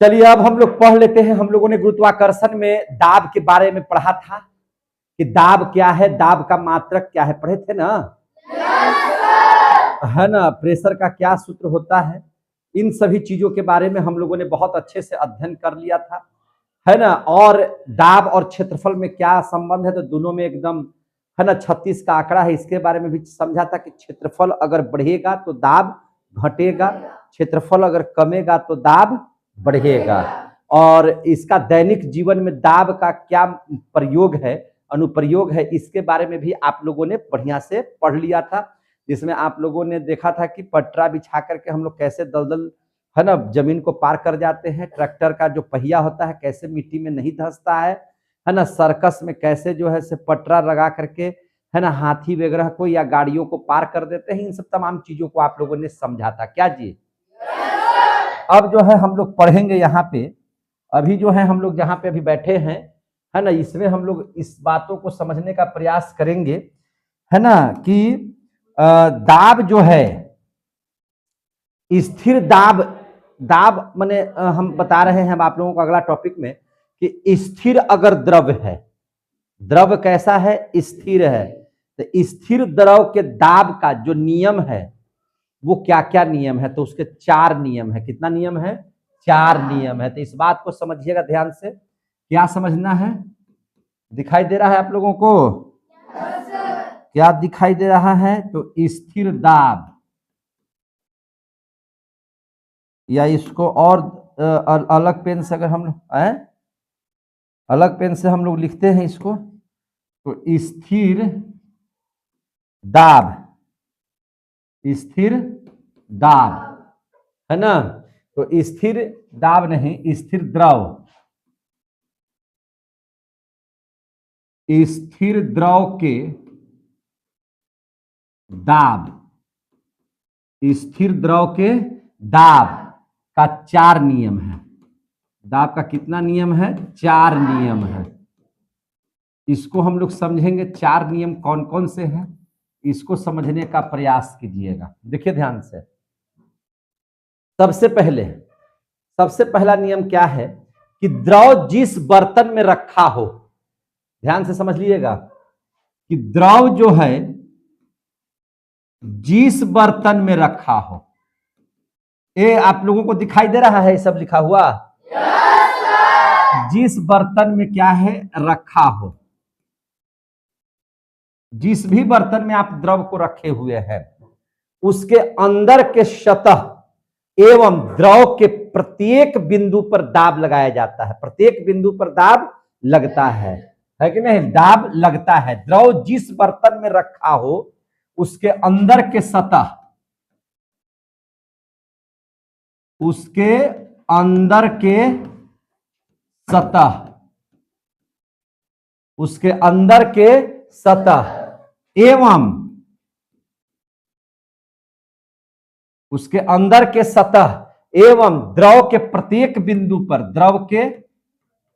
चलिए अब हम लोग पढ़ लेते हैं। हम लोगों ने गुरुत्वाकर्षण में दाब के बारे में पढ़ा था कि दाब क्या है, दाब का मात्रक क्या है, पढ़े थे ना? है ना? प्रेशर का क्या सूत्र होता है, इन सभी चीजों के बारे में हम लोगों ने बहुत अच्छे से अध्ययन कर लिया था, है ना? और दाब और क्षेत्रफल में क्या संबंध है, तो दोनों में एकदम, है ना, 36 का आंकड़ा है, इसके बारे में भी समझा था कि क्षेत्रफल अगर बढ़ेगा तो दाब घटेगा, क्षेत्रफल अगर कमेगा तो दाब बढ़ेगा। और इसका दैनिक जीवन में दाब का क्या प्रयोग है, अनुप्रयोग है, इसके बारे में भी आप लोगों ने बढ़िया से पढ़ लिया था, जिसमें आप लोगों ने देखा था कि पटरा बिछा करके हम लोग कैसे दलदल, है ना, जमीन को पार कर जाते हैं, ट्रैक्टर का जो पहिया होता है कैसे मिट्टी में नहीं धंसता है ना, सर्कस में कैसे जो है से पटरा लगा करके, है ना, हाथी वगैरह को या गाड़ियों को पार कर देते हैं, इन सब तमाम चीजों को आप लोगों ने समझा था। क्या जी? अब जो है हम लोग पढ़ेंगे यहाँ पे, अभी जो है हम लोग जहाँ पे अभी बैठे हैं, है ना, इसमें हम लोग इस बातों को समझने का प्रयास करेंगे, है ना, कि दाब जो है स्थिर दाब, दाब माने हम बता रहे हैं आप लोगों को अगला टॉपिक में कि स्थिर अगर द्रव है, द्रव कैसा है? स्थिर है। तो स्थिर द्रव के दाब का जो नियम है वो क्या क्या नियम है, तो उसके 4 नियम है। कितना नियम है? 4 नियम है। तो इस बात को समझिएगा ध्यान से। क्या समझना है? दिखाई दे रहा है आप लोगों को? क्या दिखाई दे रहा है? तो स्थिर दाब, या इसको और अलग पेन से अगर हम अलग पेन से हम लोग लिखते हैं इसको, तो स्थिर दाब, स्थिर दाब, है ना? तो स्थिर दाब नहीं, स्थिर द्रव, स्थिर द्रव के दाब, स्थिर द्रव के दाब का 4 नियम है। दाब का कितना नियम है? 4 नियम है। इसको हम लोग समझेंगे 4 नियम कौन कौन से हैं, इसको समझने का प्रयास कीजिएगा। देखिए ध्यान से। सबसे पहला नियम क्या है कि द्रव जिस बर्तन में रखा हो, ध्यान से समझ लीजिएगा कि द्रव जो है जिस बर्तन में रखा हो, ये आप लोगों को दिखाई दे रहा है सब लिखा हुआ? जिस बर्तन में क्या है? रखा हो। जिस भी बर्तन में आप द्रव को रखे हुए हैं उसके अंदर के सतह एवं द्रव के प्रत्येक बिंदु पर दाब लगाया जाता है। प्रत्येक बिंदु पर दाब लगता है कि नहीं? दाब लगता है। द्रव जिस बर्तन में रखा हो उसके अंदर के सतह, उसके अंदर के सतह, उसके अंदर के सतह एवं उसके अंदर के सतह एवं द्रव के प्रत्येक बिंदु पर, द्रव के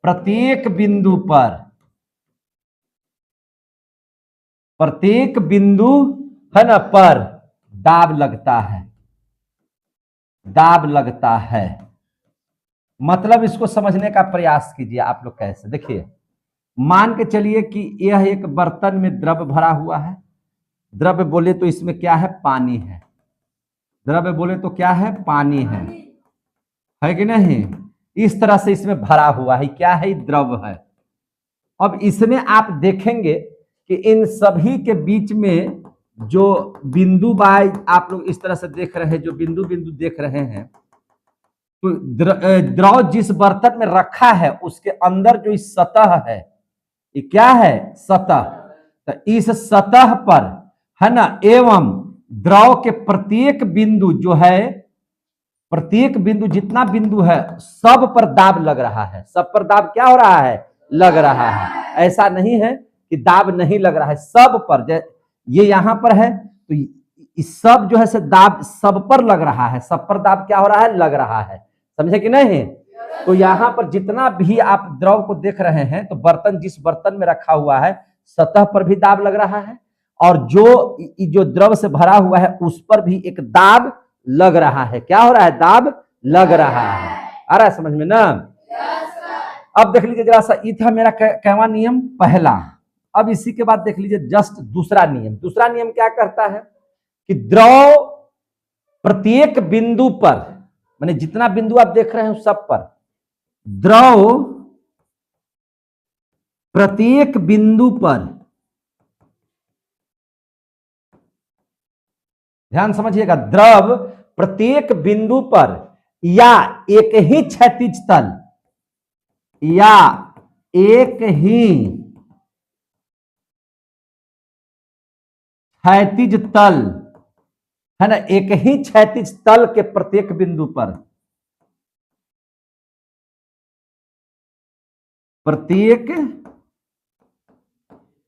प्रत्येक बिंदु पर, प्रत्येक बिंदु, है ना, पर दाब लगता है, दाब लगता है। मतलब इसको समझने का प्रयास कीजिए आप लोग। कैसे? देखिए, मान के चलिए कि यह एक बर्तन में द्रव भरा हुआ है। द्रव्य बोले तो इसमें क्या है? पानी है। द्रव्य बोले तो क्या है? पानी है कि नहीं? इस तरह से इसमें भरा हुआ है। क्या है? द्रव है। अब इसमें आप देखेंगे कि इन सभी के बीच में जो बिंदु बाय आप लोग इस तरह से देख रहे हैं, जो बिंदु बिंदु देख रहे हैं, तो द्रव जिस बर्तन में रखा है उसके अंदर जो इस सतह है, ये क्या है? सतह। तो इस सतह पर, है ना, एवं द्रव के प्रत्येक बिंदु जो है, प्रत्येक बिंदु, जितना बिंदु है सब पर दाब लग रहा है। सब पर दाब क्या हो रहा है? लग रहा है। ऐसा नहीं है कि दाब नहीं लग रहा है, सब पर। ये यहां पर है तो इस सब जो है से दाब सब पर लग रहा है। सब पर दाब क्या हो रहा है? लग रहा है। समझे कि नहीं? तो यहां पर जितना भी आप द्रव को देख रहे हैं, तो बर्तन जिस बर्तन में रखा हुआ है सतह पर भी दाब लग रहा है, और जो द्रव से भरा हुआ है उस पर भी एक दाब लग रहा है। क्या हो रहा है? दाब लग रहा है। आ रहा है समझ में ना? अब देख लीजिए जरा सा, ये था मेरा कैवा नियम पहला। अब इसी के बाद देख लीजिए जस्ट दूसरा नियम। दूसरा नियम क्या कहता है कि द्रव प्रत्येक बिंदु पर, माने जितना बिंदु आप देख रहे हैं सब पर, द्रव प्रत्येक बिंदु पर, ध्यान समझिएगा, द्रव प्रत्येक बिंदु पर या एक ही क्षैतिज तल, या एक ही क्षैतिज तल, है ना, एक ही क्षैतिज तल के प्रत्येक बिंदु पर, प्रत्येक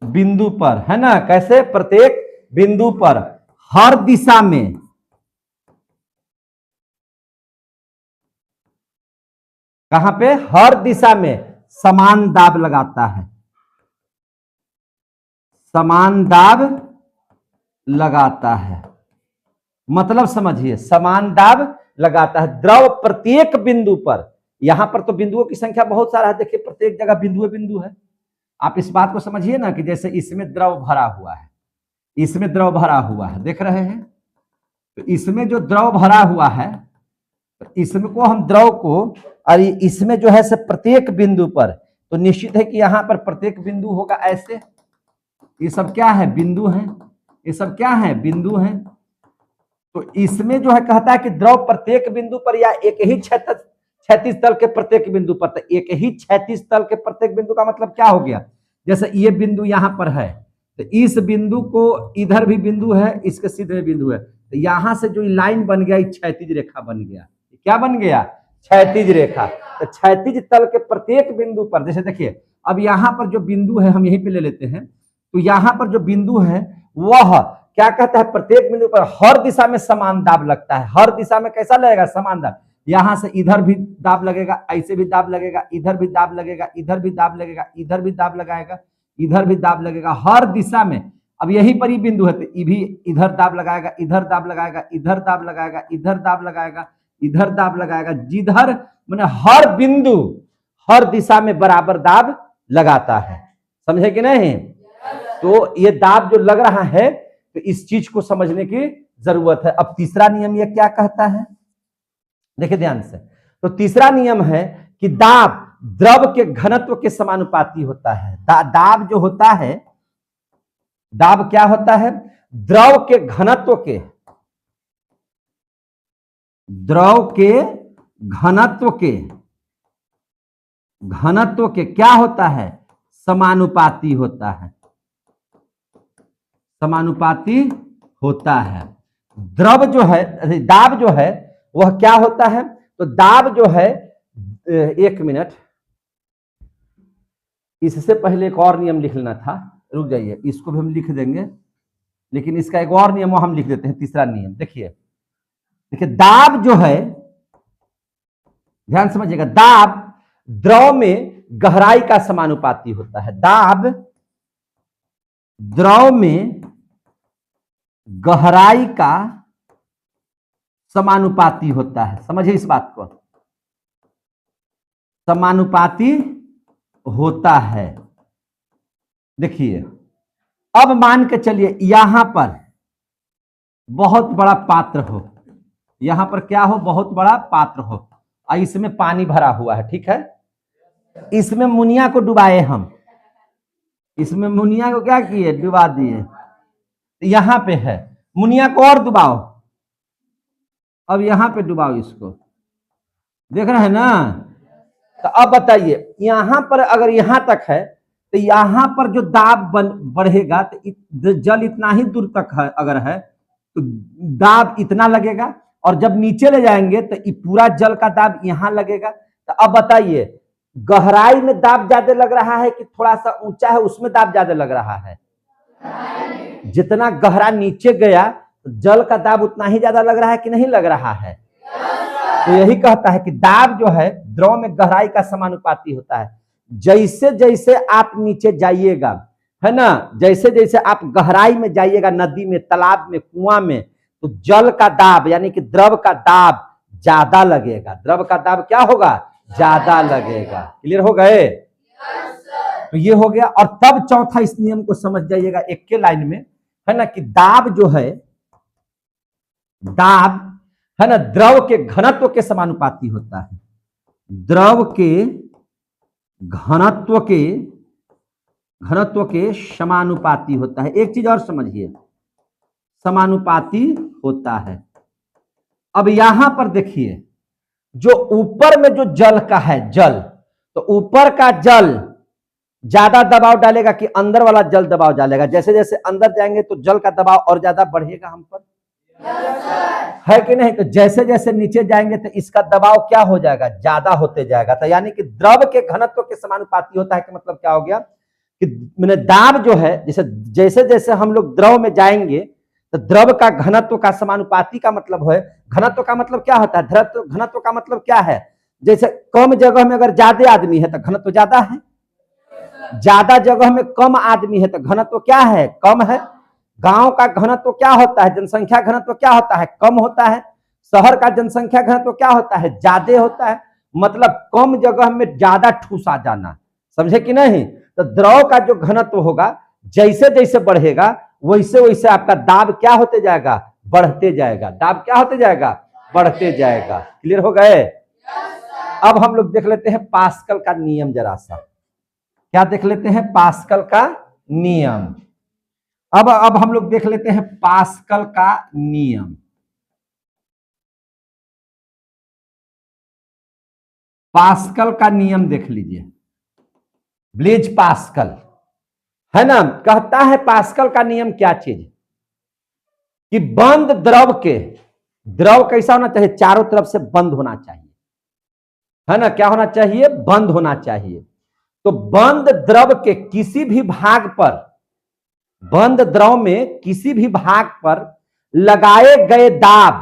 बिंदु पर, है ना, कैसे, प्रत्येक बिंदु पर हर दिशा में, कहां पे, हर दिशा में समान दाब लगाता है, समान दाब लगाता है। मतलब समझिए, समान दाब लगाता है द्रव प्रत्येक बिंदु पर। यहां पर तो बिंदुओं की संख्या बहुत सारा है, देखिए प्रत्येक जगह बिंदु बिंदु है। आप इस बात को समझिए ना कि जैसे इसमें द्रव भरा हुआ है, इसमें द्रव भरा हुआ है, देख रहे हैं, तो इसमें जो द्रव भरा हुआ है, तो इसमें को हम द्रव को, और इसमें जो है से प्रत्येक बिंदु पर, तो निश्चित है कि यहां पर प्रत्येक बिंदु होगा ऐसे, ये सब क्या है, बिंदु हैं, ये सब क्या है, बिंदु हैं। तो इसमें जो है कहता है कि द्रव प्रत्येक बिंदु पर या एक ही क्षैतिज तल के प्रत्येक बिंदु पर। तो एक ही क्षैतिज तल के प्रत्येक बिंदु का मतलब क्या हो गया, जैसे ये बिंदु यहां पर है, तो इस बिंदु को, इधर भी बिंदु है, इसके सीधे बिंदु है, तो यहां से जो लाइन बन गया, क्षैतिज रेखा बन गया। क्या बन गया, क्षैतिज रेखा। तो क्षैतिज तल के प्रत्येक बिंदु पर, जैसे देखिए अब यहां पर जो बिंदु है, हम यहीं पे ले लेते हैं, तो यहां पर जो बिंदु है वह क्या कहता है, प्रत्येक बिंदु पर हर दिशा में समान दाब लगता है। हर दिशा में कैसा लगेगा, समान दाब। यहां से इधर भी दाब लगेगा, ऐसे भी दाब लगेगा, इधर भी दाब लगेगा, इधर भी दाब लगेगा, इधर भी दाब लगाएगा, इधर भी दाब लगेगा, हर दिशा में। अब यहीं पर ही बिंदु है, तो ये भी इधर दाब लगाएगा, इधर दाब लगाएगा, इधर दाब लगाएगा, इधर दाब लगाएगा, इधर दाब लगाएगा, जिधर माने हर बिंदु हर दिशा में बराबर दाब लगाता है। समझे कि नहीं? तो ये दाब जो लग रहा है, तो इस चीज को समझने की जरूरत है। अब तीसरा नियम ये क्या कहता है, देखिए ध्यान से। तो तीसरा नियम है कि दाब द्रव के घनत्व के समानुपाती होता है। दाब जो होता है, दाब क्या होता है, द्रव के घनत्व के, द्रव के घनत्व के, घनत्व के क्या होता है, समानुपाती होता है, समानुपाती होता है। द्रव जो है, दाब जो है वह क्या होता है, तो दाब जो है, एक मिनट, इससे पहले एक और नियम लिख लेना था, रुक जाइए, इसको भी हम लिख देंगे, लेकिन इसका एक और नियम हम लिख देते हैं, तीसरा नियम। देखिए देखिए, दाब जो है, ध्यान समझिएगा, दाब द्रव में गहराई का समानुपाती होता है। दाब द्रव में गहराई का समानुपाती होता है। समझिए इस बात को, समानुपाती होता है। देखिए अब मान के चलिए यहां पर बहुत बड़ा पात्र हो, यहां पर क्या हो, बहुत बड़ा पात्र हो, और इसमें पानी भरा हुआ है, ठीक है, इसमें मुनिया को डुबाए हम, इसमें मुनिया को क्या किए, डुबा दिए, यहां पे है, मुनिया को और डुबाओ, अब यहां पे डुबाओ इसको, देख रहे हैं ना। तो अब बताइए, यहां पर अगर यहां तक है, तो यहां पर जो दाब बढ़ेगा, तो जल इतना ही दूर तक है, अगर है तो दाब इतना लगेगा, और जब नीचे ले जाएंगे तो पूरा जल का दाब यहां लगेगा। तो अब बताइए, गहराई में दाब ज्यादा लग रहा है कि थोड़ा सा ऊंचा है उसमें दाब ज्यादा लग रहा है? जितना गहरा नीचे गया तो जल का दाब उतना ही ज्यादा लग रहा है कि नहीं लग रहा है? तो यही कहता है कि दाब जो है द्रव में गहराई का समानुपाती होता है। जैसे जैसे आप नीचे जाइएगा, है ना, जैसे जैसे आप गहराई में जाइएगा, नदी में, तालाब में, कुआं में, तो जल का दाब यानी कि द्रव का दाब ज्यादा लगेगा, द्रव का दाब क्या होगा, ज्यादा लगेगा। क्लियर हो गए? तो ये हो गया। और तब चौथा इस नियम को समझ जाइएगा एक के लाइन में, है ना, कि दाब जो है, दाब है ना, द्रव के घनत्व के समानुपाती होता है। द्रव के घनत्व के समानुपाती होता है। एक चीज और समझिए, समानुपाती होता है। अब यहां पर देखिए, जो ऊपर में जो जल का है, जल, तो ऊपर का जल ज्यादा दबाव डालेगा कि अंदर वाला जल दबाव डालेगा? जैसे जैसे अंदर जाएंगे तो जल का दबाव और ज्यादा बढ़ेगा हम पर, है कि नहीं? तो जैसे जैसे नीचे जाएंगे तो इसका दबाव क्या हो जाएगा, ज्यादा होते जाएगा। तो यानी कि द्रव के घनत्व के समानुपाती होता है। कि मतलब क्या हो गया कि मैंने दाब जो है, जैसे जैसे जैसे हम लोग द्रव में जाएंगे तो द्रव का घनत्व का समानुपाती का मतलब है, घनत्व का मतलब क्या होता है, घनत्व का मतलब क्या है, जैसे कम जगह में अगर ज्यादा आदमी है तो घनत्व ज्यादा है, ज्यादा जगह में कम आदमी है तो घनत्व क्या है, कम है। गांव का घनत्व क्या होता है, जनसंख्या घनत्व क्या होता है, कम होता है। शहर का जनसंख्या घनत्व क्या होता है, ज्यादा होता है। मतलब कम जगह में ज्यादा ठूस आ जाना, समझे कि नहीं? तो द्रव का जो घनत्व होगा, जैसे जैसे बढ़ेगा वैसे वैसे आपका दाब क्या होते जाएगा, बढ़ते जाएगा। दाब क्या होते जाएगा, बढ़ते जाएगा। क्लियर हो गए? अब हम लोग देख लेते हैं पास्कल का नियम जरा सा। क्या देख लेते हैं, पास्कल का नियम। अब हम लोग देख लेते हैं पास्कल का नियम। पास्कल का नियम देख लीजिए, ब्लेज पास्कल, है ना। कहता है पास्कल का नियम क्या चीज, कि बंद द्रव के, द्रव कैसा होना चाहिए, चारों तरफ से बंद होना चाहिए, है ना। क्या होना चाहिए, बंद होना चाहिए। तो बंद द्रव के किसी भी भाग पर, बंद द्रव में किसी भी भाग पर लगाए गए दाब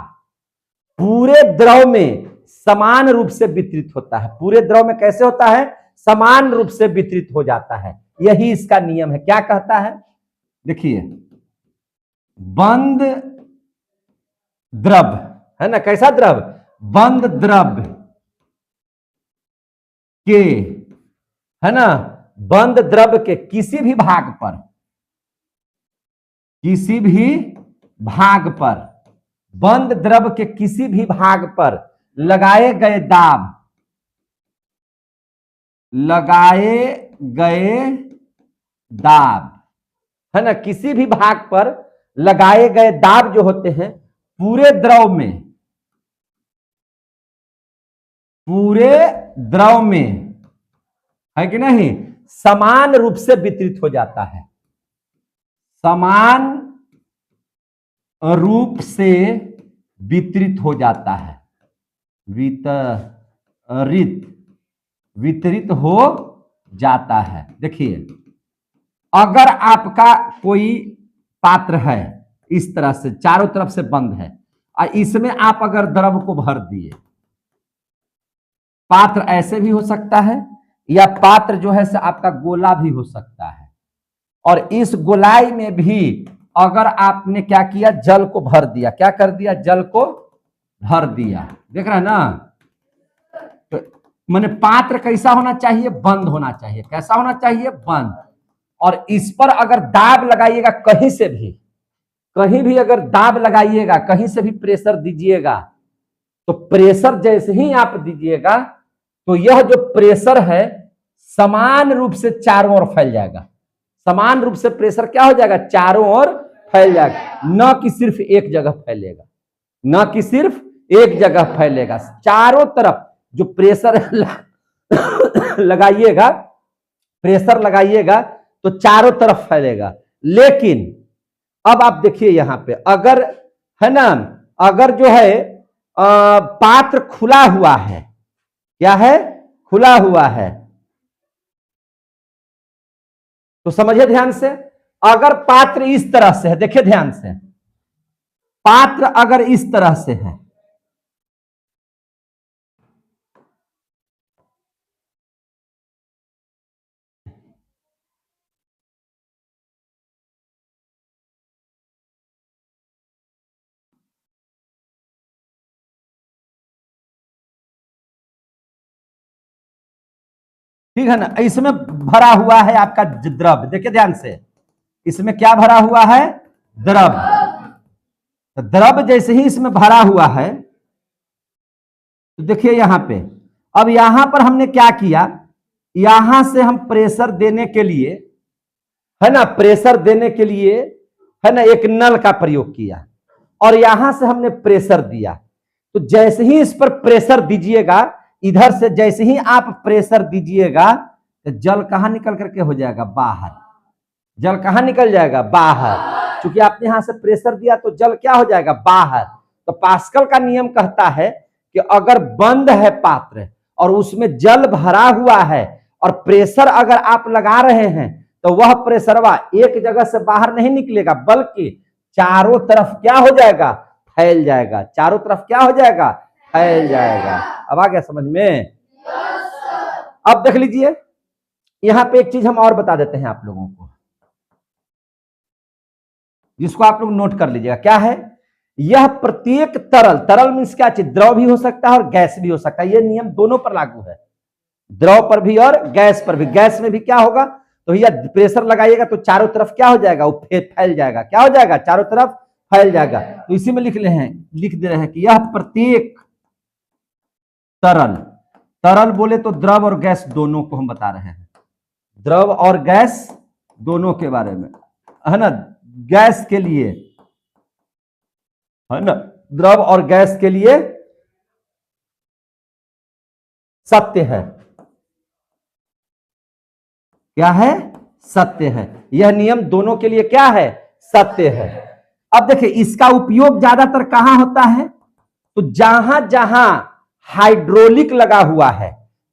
पूरे द्रव में समान रूप से वितरित होता है। पूरे द्रव में कैसे होता है, समान रूप से वितरित हो जाता है। यही इसका नियम है। क्या कहता है, देखिए, बंद द्रव, है ना, कैसा द्रव, बंद द्रव के, है ना, बंद द्रव के किसी भी भाग पर, किसी भी भाग पर, बंद द्रव के किसी भी भाग पर लगाए गए दाब, लगाए गए दाब, है ना, किसी भी भाग पर लगाए गए दाब जो होते हैं पूरे द्रव में, पूरे द्रव में, है कि नहीं, समान रूप से वितरित हो जाता है। समान रूप से वितरित हो जाता है, वितरित, वितरित हो जाता है। देखिए, अगर आपका कोई पात्र है इस तरह से चारों तरफ से बंद है और इसमें आप अगर द्रव को भर दिए, पात्र ऐसे भी हो सकता है या पात्र जो है से आपका गोला भी हो सकता है, और इस गोलाई में भी अगर आपने क्या किया, जल को भर दिया, क्या कर दिया, जल को भर दिया। देख रहे हैं ना, तो मैंने पात्र कैसा होना चाहिए, बंद होना चाहिए। कैसा होना चाहिए, बंद। और इस पर अगर दाब लगाइएगा कहीं से भी, कहीं भी अगर दाब लगाइएगा, कहीं से भी प्रेशर दीजिएगा, तो प्रेशर जैसे ही आप दीजिएगा तो यह जो प्रेशर है समान रूप से चारों ओर फैल जाएगा। समान रूप से प्रेशर क्या हो जाएगा, चारों ओर फैल जाएगा, न कि सिर्फ एक जगह फैलेगा, न कि सिर्फ एक जगह फैलेगा, चारों तरफ जो प्रेशर लगाइएगा, प्रेशर लगाइएगा तो चारों तरफ फैलेगा। लेकिन अब आप देखिए यहां पे, अगर, है ना, अगर जो है पात्र खुला हुआ है, क्या है, खुला हुआ है, तो समझिए ध्यान से, अगर पात्र इस तरह से है, देखिए ध्यान से, पात्र अगर इस तरह से है, ठीक है ना। इसमें भरा हुआ है आपका द्रव, देखिए ध्यान से, इसमें क्या भरा हुआ है? द्रव। तो द्रव जैसे ही इसमें भरा हुआ है, तो देखिए यहां पे, अब यहां पर हमने क्या किया, यहां से हम प्रेशर देने के लिए, है ना, प्रेशर देने के लिए, है ना, एक नल का प्रयोग किया और यहां से हमने प्रेशर दिया। तो जैसे ही इस पर प्रेशर दीजिएगा, इधर से जैसे ही आप प्रेशर दीजिएगा, तो जल कहां निकल करके हो जाएगा? बाहर। जल कहां निकल जाएगा? बाहर। क्योंकि आपने यहां से प्रेशर दिया तो जल क्या हो जाएगा? बाहर। तो पास्कल का नियम कहता है कि अगर बंद है पात्र और उसमें जल भरा हुआ है और प्रेशर अगर आप लगा रहे हैं, तो वह प्रेशरवा एक जगह से बाहर नहीं निकलेगा, बल्कि चारों तरफ क्या हो जाएगा? फैल जाएगा। चारों तरफ क्या हो जाएगा? फैल जाएगा। अब आ गया समझ में? अब देख लीजिए, यहां पे एक चीज हम और बता देते हैं आप लोगों को, जिसको आप लोग नोट कर लीजिएगा। क्या है? यह प्रत्येक तरल, तरल मीन्स क्या चीज? द्रव भी हो सकता है और गैस भी हो सकता है। यह नियम दोनों पर लागू है, द्रव पर भी और गैस पर भी। गैस में भी क्या होगा? तो यह प्रेशर लगाइएगा तो चारों तरफ क्या हो जाएगा? वो फैल जाएगा। क्या हो जाएगा? चारों तरफ फैल जाएगा। तो इसी में लिख दे रहे हैं कि यह प्रत्येक तरल, तरल बोले तो द्रव और गैस दोनों को हम बता रहे हैं, द्रव और गैस दोनों के बारे में, है ना। गैस के लिए, है ना, द्रव और गैस के लिए सत्य है। क्या है? सत्य है। यह नियम दोनों के लिए क्या है? सत्य है। अब देखिए, इसका उपयोग ज्यादातर कहां होता है? तो जहां जहां हाइड्रोलिक लगा हुआ है,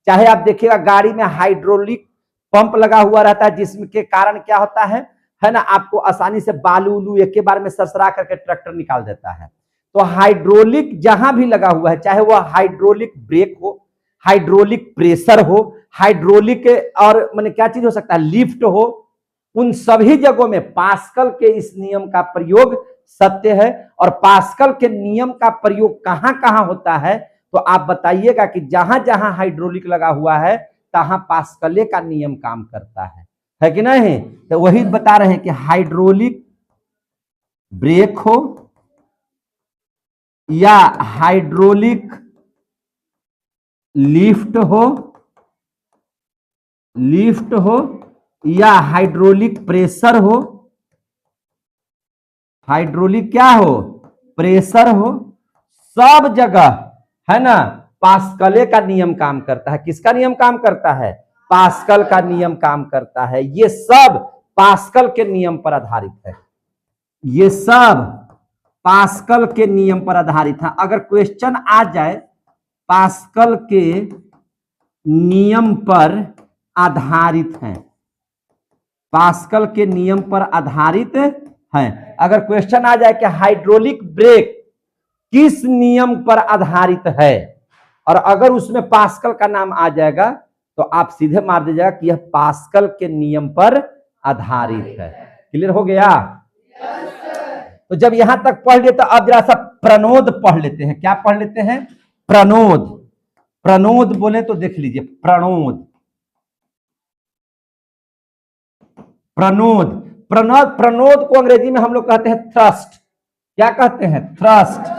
चाहे आप देखिएगा गाड़ी में हाइड्रोलिक पंप लगा हुआ रहता है, जिसके कारण क्या होता है ना, आपको आसानी से बालू उलू एक के बार में सरसरा करके ट्रैक्टर निकाल देता है। तो हाइड्रोलिक जहां भी लगा हुआ है, चाहे वह हाइड्रोलिक ब्रेक हो, हाइड्रोलिक प्रेशर हो, हाइड्रोलिक और माने क्या चीज हो सकता है? लिफ्ट हो, उन सभी जगहों में पास्कल के इस नियम का प्रयोग सत्य है। और पास्कल के नियम का प्रयोग कहां कहां होता है? तो आप बताइएगा कि जहां जहां हाइड्रोलिक लगा हुआ है, तहां पास्कले का नियम काम करता है कि नहीं? तो वही बता रहे हैं कि हाइड्रोलिक ब्रेक हो या हाइड्रोलिक लिफ्ट हो या हाइड्रोलिक प्रेशर हो, हाइड्रोलिक क्या हो? प्रेशर हो, सब जगह, है ना, पास्कले का नियम काम करता है। किसका नियम काम करता है? पास्कल का नियम काम करता है। ये सब पास्कल के नियम पर आधारित है। ये सब पास्कल के नियम पर आधारित है। अगर क्वेश्चन आ जाए पास्कल के नियम पर आधारित है, पास्कल के नियम पर आधारित है। अगर क्वेश्चन आ जाए कि हाइड्रोलिक ब्रेक किस नियम पर आधारित है, और अगर उसमें पास्कल का नाम आ जाएगा, तो आप सीधे मार दीजिएगा कि यह पास्कल के नियम पर आधारित है। क्लियर हो गया? तो जब यहां तक पढ़ लिए, तो अब जरा सा प्रणोद पढ़ लेते हैं। क्या पढ़ लेते हैं? प्रणोद। प्रणोद बोले तो देख लीजिए, प्रणोद, प्रणोद, प्रणोद, प्रणोद को अंग्रेजी में हम लोग कहते हैं थ्रस्ट। क्या कहते हैं? थ्रस्ट।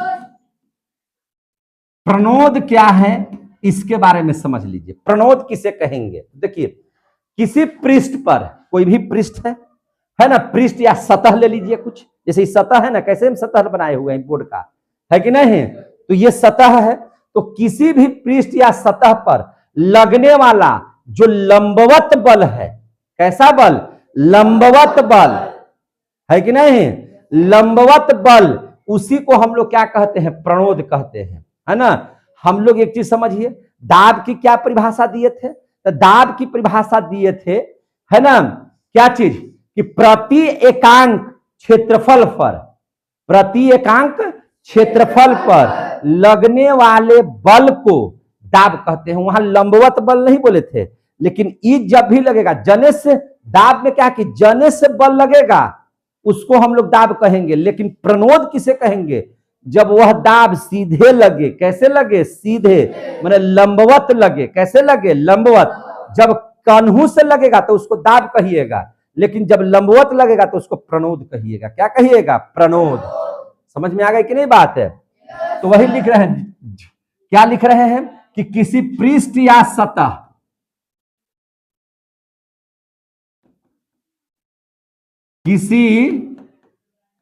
प्रणोद क्या है, इसके बारे में समझ लीजिए। प्रणोद किसे कहेंगे? देखिए, किसी पृष्ठ पर, कोई भी पृष्ठ है ना, पृष्ठ या सतह ले लीजिए कुछ, जैसे सतह है ना, कैसे हम सतह बनाए हुए हैं बोर्ड का, है कि नहीं? तो ये सतह है। तो किसी भी पृष्ठ या सतह पर लगने वाला जो लंबवत बल है, कैसा बल? लंबवत बल, है कि नहीं? लंबवत बल, उसी को हम लोग क्या कहते हैं? प्रणोद कहते हैं, है ना। हम लोग एक चीज समझिए, दाब की क्या परिभाषा दिए थे? तो दाब की परिभाषा दिए थे, है ना, क्या चीज? कि प्रति एकांक क्षेत्रफल पर, प्रति एकांक क्षेत्रफल पर लगने वाले बल को दाब कहते हैं। वहां लंबवत बल नहीं बोले थे, लेकिन ई जब भी लगेगा, जने से दाब में क्या कि जने से बल लगेगा, उसको हम लोग दाब कहेंगे। लेकिन प्रणोद किसे कहेंगे? जब वह दाब सीधे लगे। कैसे लगे? सीधे, माने लंबवत लगे। कैसे लगे? लंबवत। जब कान्हू से लगेगा तो उसको दाब कहिएगा, लेकिन जब लंबवत लगेगा तो उसको प्रणोद कहिएगा। क्या कहिएगा? प्रणोद। समझ में आ गई कि नहीं बात है? तो वही लिख रहे हैं, क्या लिख रहे हैं कि किसी पृष्ठ या सतह, किसी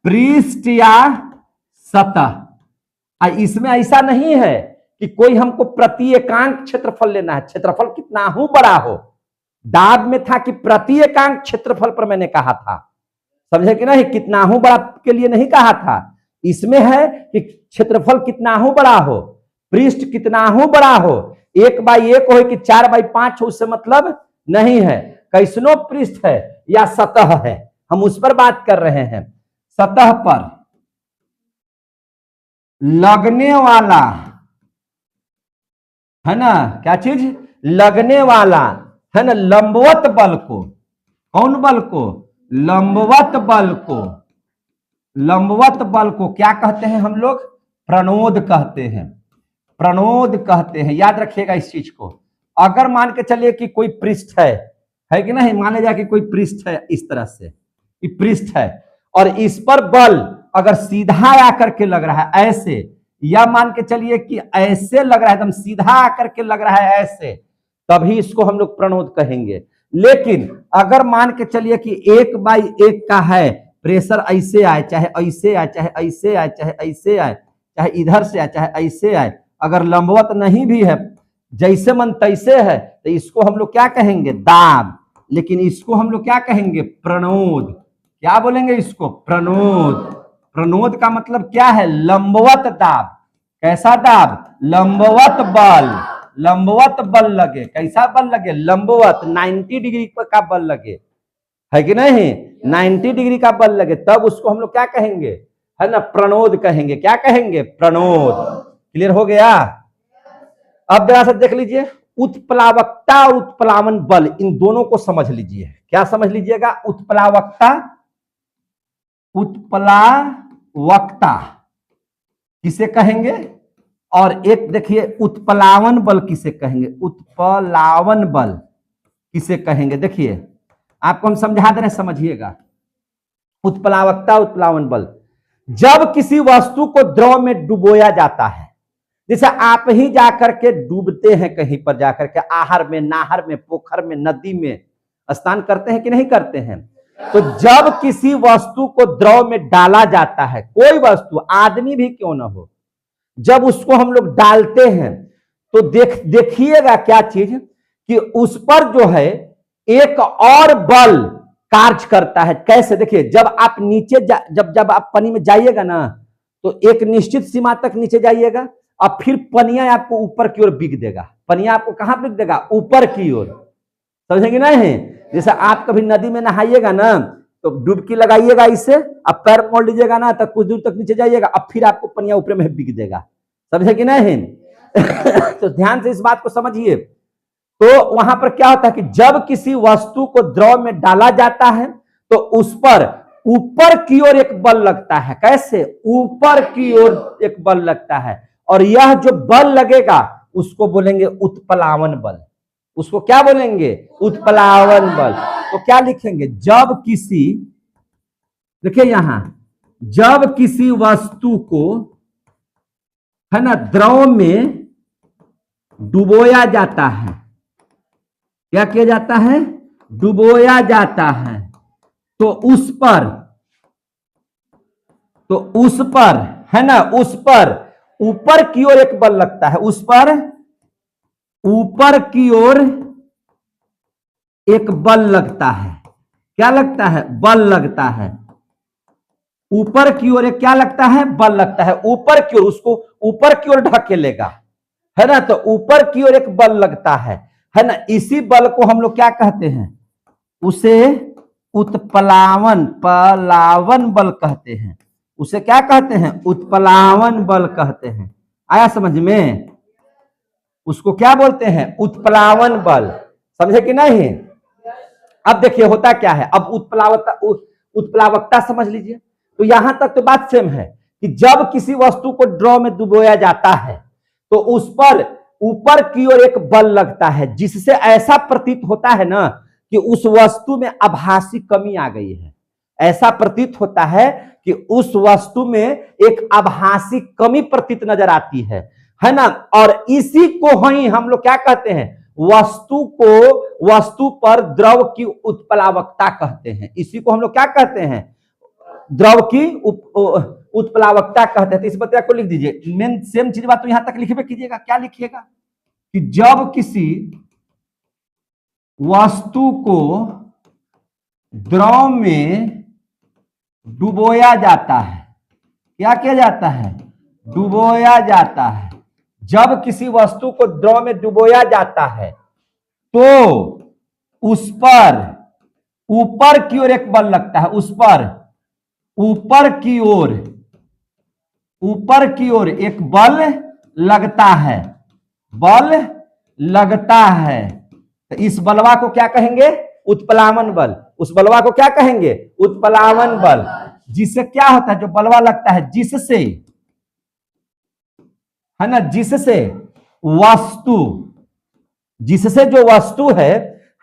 पृष्ठ या सतह, इसमें ऐसा नहीं है कि कोई हमको प्रति एकांक क्षेत्रफल लेना है, क्षेत्रफल कितना हो बड़ा हो। दाब में था कि प्रति एकांक क्षेत्रफल पर मैंने कहा था, समझे कि नहीं? कितना हो बड़ा के लिए नहीं कहा था। इसमें है कि क्षेत्रफल कितना हो बड़ा हो, पृष्ठ कितना हो बड़ा हो, 1x1 हो कि 4x5 हो, उससे मतलब नहीं है। कैसनो पृष्ठ है या सतह है, हम उस पर बात कर रहे हैं। सतह पर लगने वाला है ना, क्या चीज? लगने वाला है ना, लंबवत बल को, कौन बल को? लंबवत बल को। लंबवत बल को क्या कहते हैं हम लोग? प्रणोद कहते हैं, प्रणोद कहते हैं। याद रखिएगा इस चीज को। अगर मान के चलिए कि कोई पृष्ठ है कि नहीं, माने जाए कि कोई पृष्ठ है, इस तरह से ये पृष्ठ है और इस पर बल अगर सीधा आकर के लग रहा है ऐसे, या मान के चलिए कि ऐसे लग रहा है, एकदम सीधा आकर के लग रहा है ऐसे, तभी इसको हम लोग प्रणोद कहेंगे। लेकिन अगर मान के चलिए कि 1x1 का है, प्रेशर ऐसे आए, चाहे ऐसे आए, चाहे ऐसे आए, चाहे ऐसे आए, चाहे इधर से आए, चाहे ऐसे आए, अगर लंबवत नहीं भी है, जैसे मन तैसे है, तो इसको हम लोग क्या कहेंगे? दाब। लेकिन इसको हम लोग क्या कहेंगे? प्रणोद। क्या बोलेंगे इसको? प्रणोद। प्रणोद का मतलब क्या है? लंबवत दाब। कैसा दाब? लंबवत बल। लंबवत बल लगे। कैसा बल लगे? लंबवत, 90 डिग्री का बल लगे, है कि नहीं? 90 डिग्री का बल लगे, तब उसको हम लोग क्या कहेंगे? है ना, प्रणोद कहेंगे। क्या कहेंगे? प्रणोद। क्लियर हो गया? अब जरा सा देख लीजिए, उत्प्लावकता और उत्प्लावन बल, इन दोनों को समझ लीजिए। क्या समझ लीजिएगा? उत्प्लावकता, उत्प्लावकता किसे कहेंगे? और एक देखिए उत्प्लावन बल किसे कहेंगे? उत्प्लावन बल किसे कहेंगे? देखिए आपको हम समझा दे रहे, समझिएगा। उत्प्लावकता, उत्प्लावन बल, जब किसी वस्तु को द्रव में डुबोया जाता है, जैसे आप ही जाकर के डूबते हैं कहीं पर जाकर के, आहर में, नाहर में, पोखर में, नदी में स्नान करते हैं कि नहीं करते हैं? तो जब किसी वस्तु को द्रव में डाला जाता है, कोई वस्तु, आदमी भी क्यों ना हो, जब उसको हम लोग डालते हैं तो देखिएगा क्या चीज कि उस पर जो है एक और बल कार्य करता है। कैसे? देखिए, जब आप नीचे जब आप पानी में जाइएगा ना, तो एक निश्चित सीमा तक नीचे जाइएगा और फिर पनिया आपको ऊपर की ओर बिग देगा। पनिया आपको कहां बिग देगा? ऊपर की ओर। समझेंगे नहीं? जैसे आप कभी नदी में नहाइएगा ना, तो डुबकी लगाइएगा इससे, अब पैर मोड़ लीजिएगा ना, तो कुछ दूर तक नीचे जाइएगा, अब फिर आपको पनिया ऊपर में बिग देगा। समझे कि नहीं? तो ध्यान से इस बात को समझिए। तो वहां पर क्या होता है कि जब किसी वस्तु को द्रव में डाला जाता है तो उस पर ऊपर की ओर एक बल लगता है। कैसे? ऊपर की ओर एक बल लगता है, और यह जो बल लगेगा उसको बोलेंगे उत्प्लावन बल। उसको क्या बोलेंगे? उत्प्लावन बल। तो क्या लिखेंगे? जब किसी, देखिए यहां, जब किसी वस्तु को, है ना, द्रव में डुबोया जाता है, क्या किया जाता है? डुबोया जाता है, तो उस पर है ना, उस पर ऊपर की ओर एक बल लगता है। उस पर ऊपर की ओर एक बल लगता है। क्या लगता है? बल लगता है। ऊपर की ओर एक क्या लगता है? बल लगता है। ऊपर की ओर, उसको ऊपर की ओर ढकेलेगा, है ना, तो ऊपर की ओर एक बल लगता है ना। इसी बल को हम लोग क्या कहते हैं? उसे उत्प्लावन, पलावन बल कहते हैं। उसे क्या कहते हैं? उत्प्लावन बल कहते हैं। आया समझ में? उसको क्या बोलते हैं? उत्प्लावन बल। समझे कि नहीं? अब देखिए होता क्या है, अब उत्प्लावकता समझ लीजिए। तो यहां तक तो बात सेम है कि जब किसी वस्तु को द्रव में डुबोया जाता है तो उस पर ऊपर की ओर एक बल लगता है जिससे ऐसा प्रतीत होता है ना कि उस वस्तु में आभासी कमी आ गई है। ऐसा प्रतीत होता है कि उस वस्तु में एक आभासी कमी प्रतीत नजर आती है ना। और इसी को ही हम लोग क्या कहते हैं, वस्तु पर द्रव की उत्प्लावकता कहते हैं। इसी को हम लोग क्या कहते हैं, द्रव की उत्प्लावकता कहते हैं। तो इस बतिया को लिख दीजिए। मेन सेम चीज बात तो यहां तक लिखबे कीजिएगा। क्या लिखिएगा कि जब किसी वस्तु को द्रव में डुबोया जाता है, क्या किया जाता है, डुबोया जाता है। जब किसी वस्तु को द्रव में डुबोया जाता है तो उस पर ऊपर की ओर एक बल लगता है। उस पर ऊपर की ओर एक बल लगता है, बल लगता है। तो इस बलवा को क्या कहेंगे, उत्प्लावन बल। उस बलवा को क्या कहेंगे, उत्प्लावन बल। जिससे क्या होता है, जो बलवा लगता है जिससे, है ना, जिससे जो वस्तु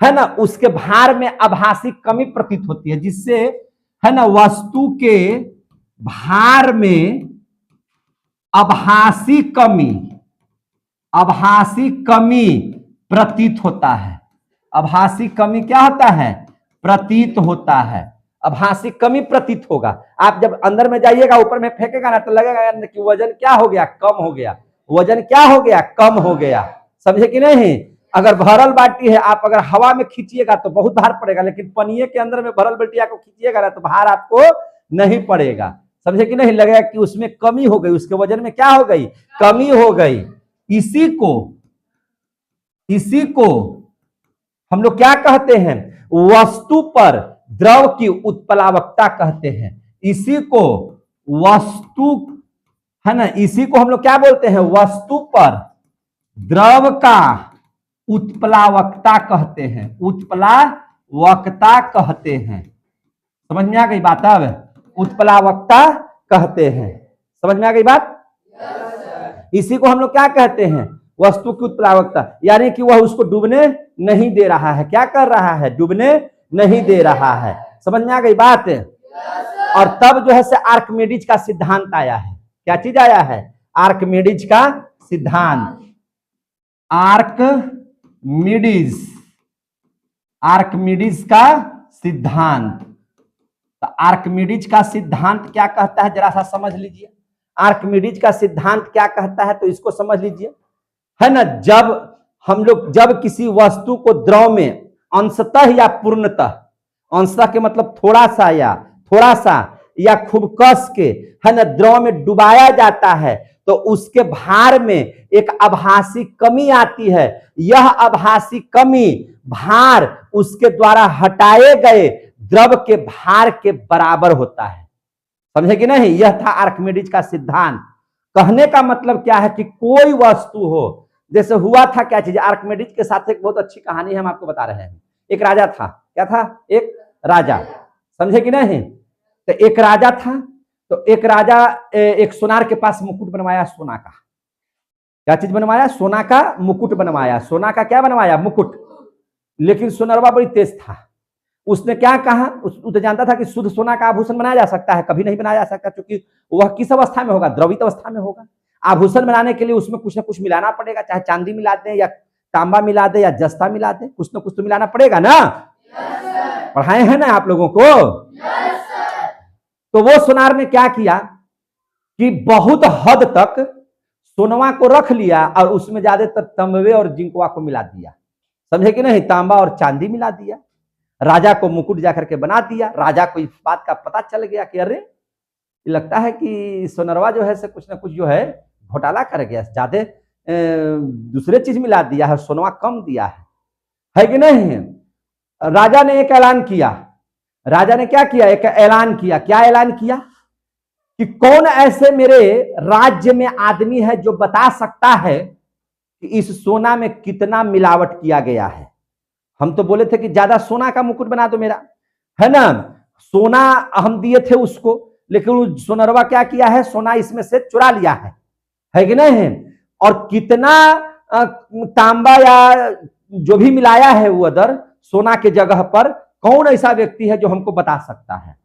है ना, उसके भार में आभासी कमी प्रतीत होती है। जिससे, है ना, वस्तु के भार में आभासी कमी प्रतीत होता है। आभासी कमी क्या होता है, प्रतीत होता है। आभासी कमी प्रतीत होगा। आप जब अंदर में जाइएगा, ऊपर में फेंकेगा ना, तो लगेगा कि वजन क्या हो गया, कम हो गया। वजन क्या हो गया, कम हो गया। समझे कि नहीं। अगर भरल बाटी है, आप अगर हवा में खींचिएगा तो बहुत भार पड़ेगा, लेकिन पनिये के अंदर में भरल बाटिया को खींचिएगा ना तो भार आपको नहीं पड़ेगा। समझे कि नहीं। लगेगा कि उसमें कमी हो गई, उसके वजन में क्या हो गई, कमी हो गई। इसी को हम लोग क्या कहते हैं, वस्तु पर द्रव की उत्प्लावकता कहते हैं। इसी को वस्तु, है ना, इसी को हम लोग क्या बोलते हैं, वस्तु पर द्रव का उत्प्लावकता कहते हैं। उत्प्लावकता कहते हैं। समझ में आ गई बात। अब उत्प्लावकता कहते हैं। समझ में आ गई बात। इसी को हम लोग क्या कहते हैं, वस्तु की उत्प्लावकता। यानी कि वह उसको डूबने नहीं दे रहा है। क्या कर रहा है, डूबने नहीं दे रहा है। समझ में आ गई बात। और तब जो है से आर्किमिडीज का सिद्धांत आया है। क्या चीज आया है, आर्किमिडीज का सिद्धांत। आर्किमिडीज का सिद्धांत। तो आर्किमिडीज का सिद्धांत क्या कहता है, जरा सा समझ लीजिए। आर्किमिडीज का सिद्धांत क्या कहता है, तो इसको समझ लीजिए, है ना। जब किसी वस्तु को द्रव में अंशतः या पूर्णतः, अंशतः के मतलब थोड़ा सा या खूब कस के, है ना, द्रव में डुबाया जाता है तो उसके भार में एक आभासी कमी आती है। यह आभासी कमी भार उसके द्वारा हटाए गए द्रव के भार के बराबर होता है। समझे कि नहीं। यह था आर्किमिडीज का सिद्धांत। कहने का मतलब क्या है कि कोई वस्तु हो, जैसे हुआ था क्या चीज, आर्किमिडीज के साथ एक बहुत अच्छी कहानी हम आपको बता रहे हैं। एक राजा था। क्या था, एक राजा। समझे कि नहीं। तो एक राजा था, तो एक राजा एक सोनार के पास मुकुट बनवाया, सोना का। क्या चीज बनवाया, सोना का मुकुट बनवाया। सोना का क्या बनवाया, मुकुट। लेकिन सोनरवा बड़ी तेज था। उसने क्या कहा, तो जानता था कि शुद्ध सोना का आभूषण बनाया जा सकता है, कभी नहीं बनाया जा सकता, क्योंकि वह किस अवस्था में होगा, द्रवित अवस्था में होगा। आभूषण बनाने के लिए उसमें कुछ ना कुछ मिलाना पड़ेगा, चाहे चांदी मिला दे या तांबा मिला दे या जस्ता मिला दे, कुछ ना कुछ तो मिलाना पड़ेगा ना। पढ़ाए हैं ना आप लोगों को। तो वो सोनार ने क्या किया कि बहुत हद तक सोनवा को रख लिया और उसमें ज्यादातर तंबे और जिंकवा को मिला दिया। समझे कि नहीं, तांबा और चांदी मिला दिया। राजा को मुकुट जाकर के बना दिया। राजा को इस बात का पता चल गया कि अरे लगता है कि सोनरवा जो है से कुछ ना कुछ जो है घोटाला कर गया, ज्यादा दूसरे चीज मिला दिया है, सोनवा कम दिया है कि नहीं। राजा ने एक ऐलान किया। राजा ने क्या किया, एक ऐलान किया। क्या ऐलान किया कि कौन ऐसे मेरे राज्य में आदमी है जो बता सकता है कि इस सोना में कितना मिलावट किया गया है। हम तो बोले थे कि ज्यादा सोना का मुकुट बना दो मेरा, है ना। सोना हम दिए थे उसको, लेकिन सोनरवा क्या किया है, सोना इसमें से चुरा लिया है कि नहीं। और कितना तांबा या जो भी मिलाया है वो अदर सोना के जगह पर, कौन ऐसा व्यक्ति है जो हमको बता सकता है?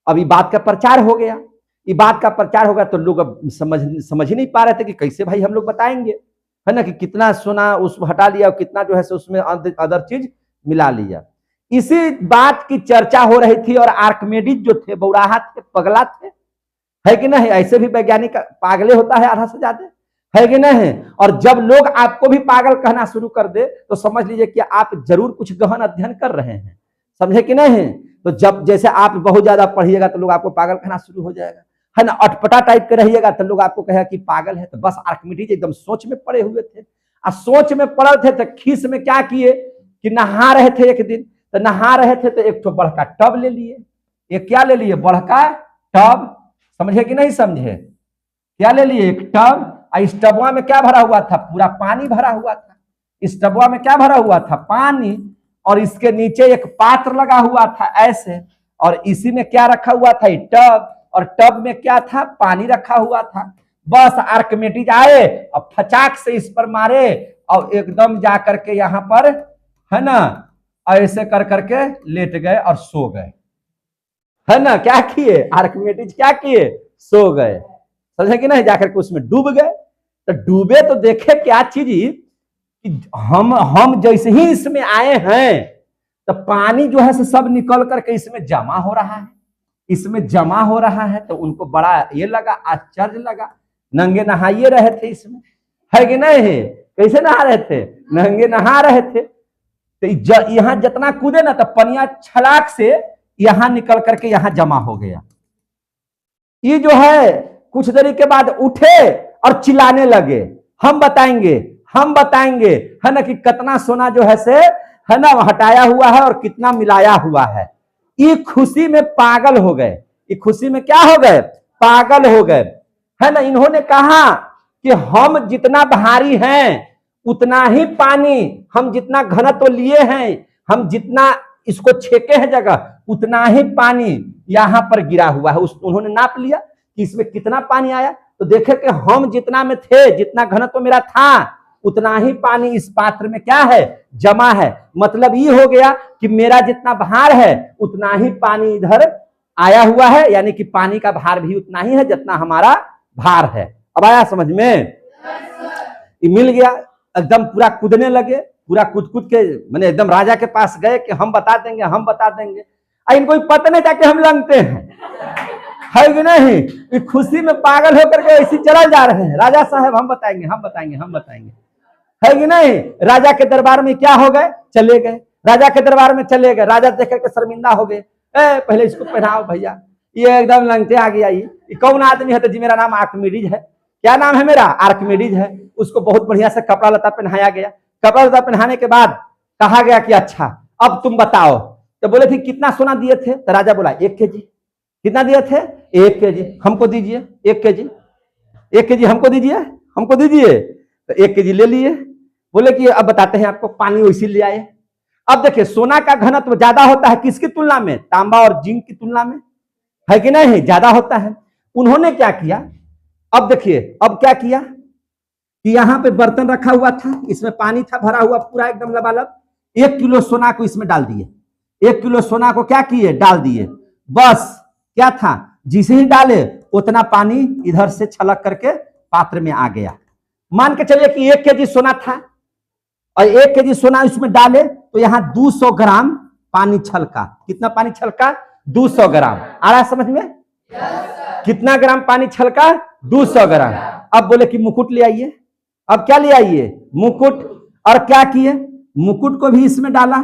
अब ये बात का प्रचार हो गया, ये बात का प्रचार हो गया तो लोग अब समझ ही नहीं पा रहे थे कि कैसे भाई हम लोग बताएंगे, है ना, कि कितना सोना उस हटा लिया और कितना जो है उसमें अदर चीज मिला लिया। इसी बात की चर्चा हो रही थी और आर्किमिडीज जो थे बौराहा थे, पगला थे, है कि नहीं? ऐसे भी वैज्ञानिक पागले होता है आधा से ज्यादा, है कि नहीं? और जब लोग आपको भी पागल कहना शुरू कर दे तो समझ लीजिए कि आप जरूर कुछ गहन अध्ययन कर रहे हैं, समझे कि नहीं? तो जब जैसे आप बहुत ज्यादा पढ़िएगा तो लोग आपको पागल कहना शुरू हो जाएगा, है ना। अटपटा टाइप के रहिएगा तो लोग आपको कहेगा कि पागल है। तो बस आर्किमिडीज एकदम सोच में पड़े हुए थे, और सोच में पड़े थे तो खीस में क्या किए कि नहा रहे थे एक दिन, तो नहा रहे थे तो एक तो बड़का टब ले लिए। एक क्या ले लिए? बड़का टब, समझे कि नहीं समझे? क्या ले लिए? एक टब। इस टबवा में क्या भरा हुआ था? पूरा पानी भरा हुआ था। इस टबवा में क्या भरा हुआ था? पानी। और इसके नीचे एक पात्र लगा हुआ था ऐसे, और इसी में क्या रखा हुआ था? टब। और टब में क्या था? पानी रखा हुआ था। बस आर्किमिडीज आए और फचाक से इस पर मारे और एकदम जा करके यहाँ पर, है ना, ऐसे कर करके लेट गए और सो गए, है ना। क्या किए आर्किमिडीज? क्या किए? सो गए, समझे कि नहीं? जाकर के उसमें डूब गए। तो डूबे तो देखे क्या चीज कि हम जैसे ही इसमें आए हैं तो पानी जो है सब निकल करके इसमें जमा हो रहा है, इसमें जमा हो रहा है। तो उनको बड़ा ये लगा, आश्चर्य लगा। नंगे नहाइए रहे थे इसमें, है कि नहीं? कैसे नहा रहे थे? नंगे नहा रहे थे। तो यहाँ जितना कूदे ना तो पनिया छलाक से यहाँ निकल करके यहाँ जमा हो गया। ये जो है कुछ देरी के बाद उठे और चिल्लाने लगे, हम बताएंगे, हम बताएंगे, है ना, कि कितना सोना जो है से, है ना, हटाया हुआ है और कितना मिलाया हुआ है। ये खुशी में पागल हो गए। ये खुशी में क्या हो गए? पागल हो गए, है ना। इन्होंने कहा कि हम जितना भारी हैं उतना ही पानी, हम जितना घनत्व लिए हैं, हम जितना इसको छेके हैं जगह, उतना ही पानी यहां पर गिरा हुआ है। उन्होंने नाप लिया कि इसमें कितना पानी आया, तो देखे कि हम जितना में थे, जितना घनत्व मेरा था, उतना ही पानी इस पात्र में क्या है? जमा है। मतलब ये हो गया कि मेरा जितना भार है उतना ही पानी इधर आया हुआ है, यानी कि पानी का भार भी उतना ही है जितना हमारा भार है। अब आया समझ में? मिल गया। एकदम पूरा कूदने लगे, पूरा कूद कूद के मैंने एकदम राजा के पास गए कि हम बता देंगे, हम बता देंगे। इनको पता नहीं था कि हम लंगते हैं, है कि नहीं? खुशी में पागल होकर के ऐसे चला जा रहे हैं, राजा साहब हम बताएंगे, हम बताएंगे, हम बताएंगे, है कि नहीं? राजा के दरबार में क्या हो गए? चले गए। राजा के दरबार में चले गए। राजा देख करके शर्मिंदा हो गए। पहले इसको पहनाओ भैया, ये एकदम लंगते आ गया। ये कौन आदमी है? तो जी मेरा नाम आर्किमिडीज है। क्या नाम है मेरा? आर्किमिडीज है। उसको बहुत बढ़िया से कपड़ा लता पहनाया गया। कपड़ा लता पहनाने के बाद कहा गया कि अच्छा अब तुम बताओ। तो बोले थे कितना सोना दिए थे? तो राजा बोला 1 केजी। कितना दिए थे? 1 केजी। हमको दीजिए 1 केजी, 1 केजी हमको दीजिए, हमको दीजिए। तो 1 केजी ले लिए। बोले कि अब बताते हैं आपको। पानी वैसे ले आए। अब देखिए सोना का घनत्व ज्यादा होता है किसकी तुलना में? तांबा और जिंक की तुलना में, है कि नहीं? ज्यादा होता है। उन्होंने क्या किया? अब देखिए अब क्या किया कि यहाँ पे बर्तन रखा हुआ था, इसमें पानी था भरा हुआ पूरा एकदम लबालब। 1 किलो सोना को इसमें डाल दिए। 1 किलो सोना को क्या किए? डाल दिए। बस क्या था? जिसे ही डाले उतना पानी इधर से छलक करके पात्र में आ गया। मान के चलिए कि 1 केजी सोना था और 1 केजी सोना इसमें डाले तो यहाँ 200 ग्राम पानी छलका। कितना पानी छलका? 200 ग्राम। आ रहा है समझ में? कितना ग्राम पानी छलका? 200 ग्राम। अब बोले कि मुकुट ले आइए। अब क्या ले आइए? मुकुट। और क्या किए? मुकुट को भी इसमें डाला,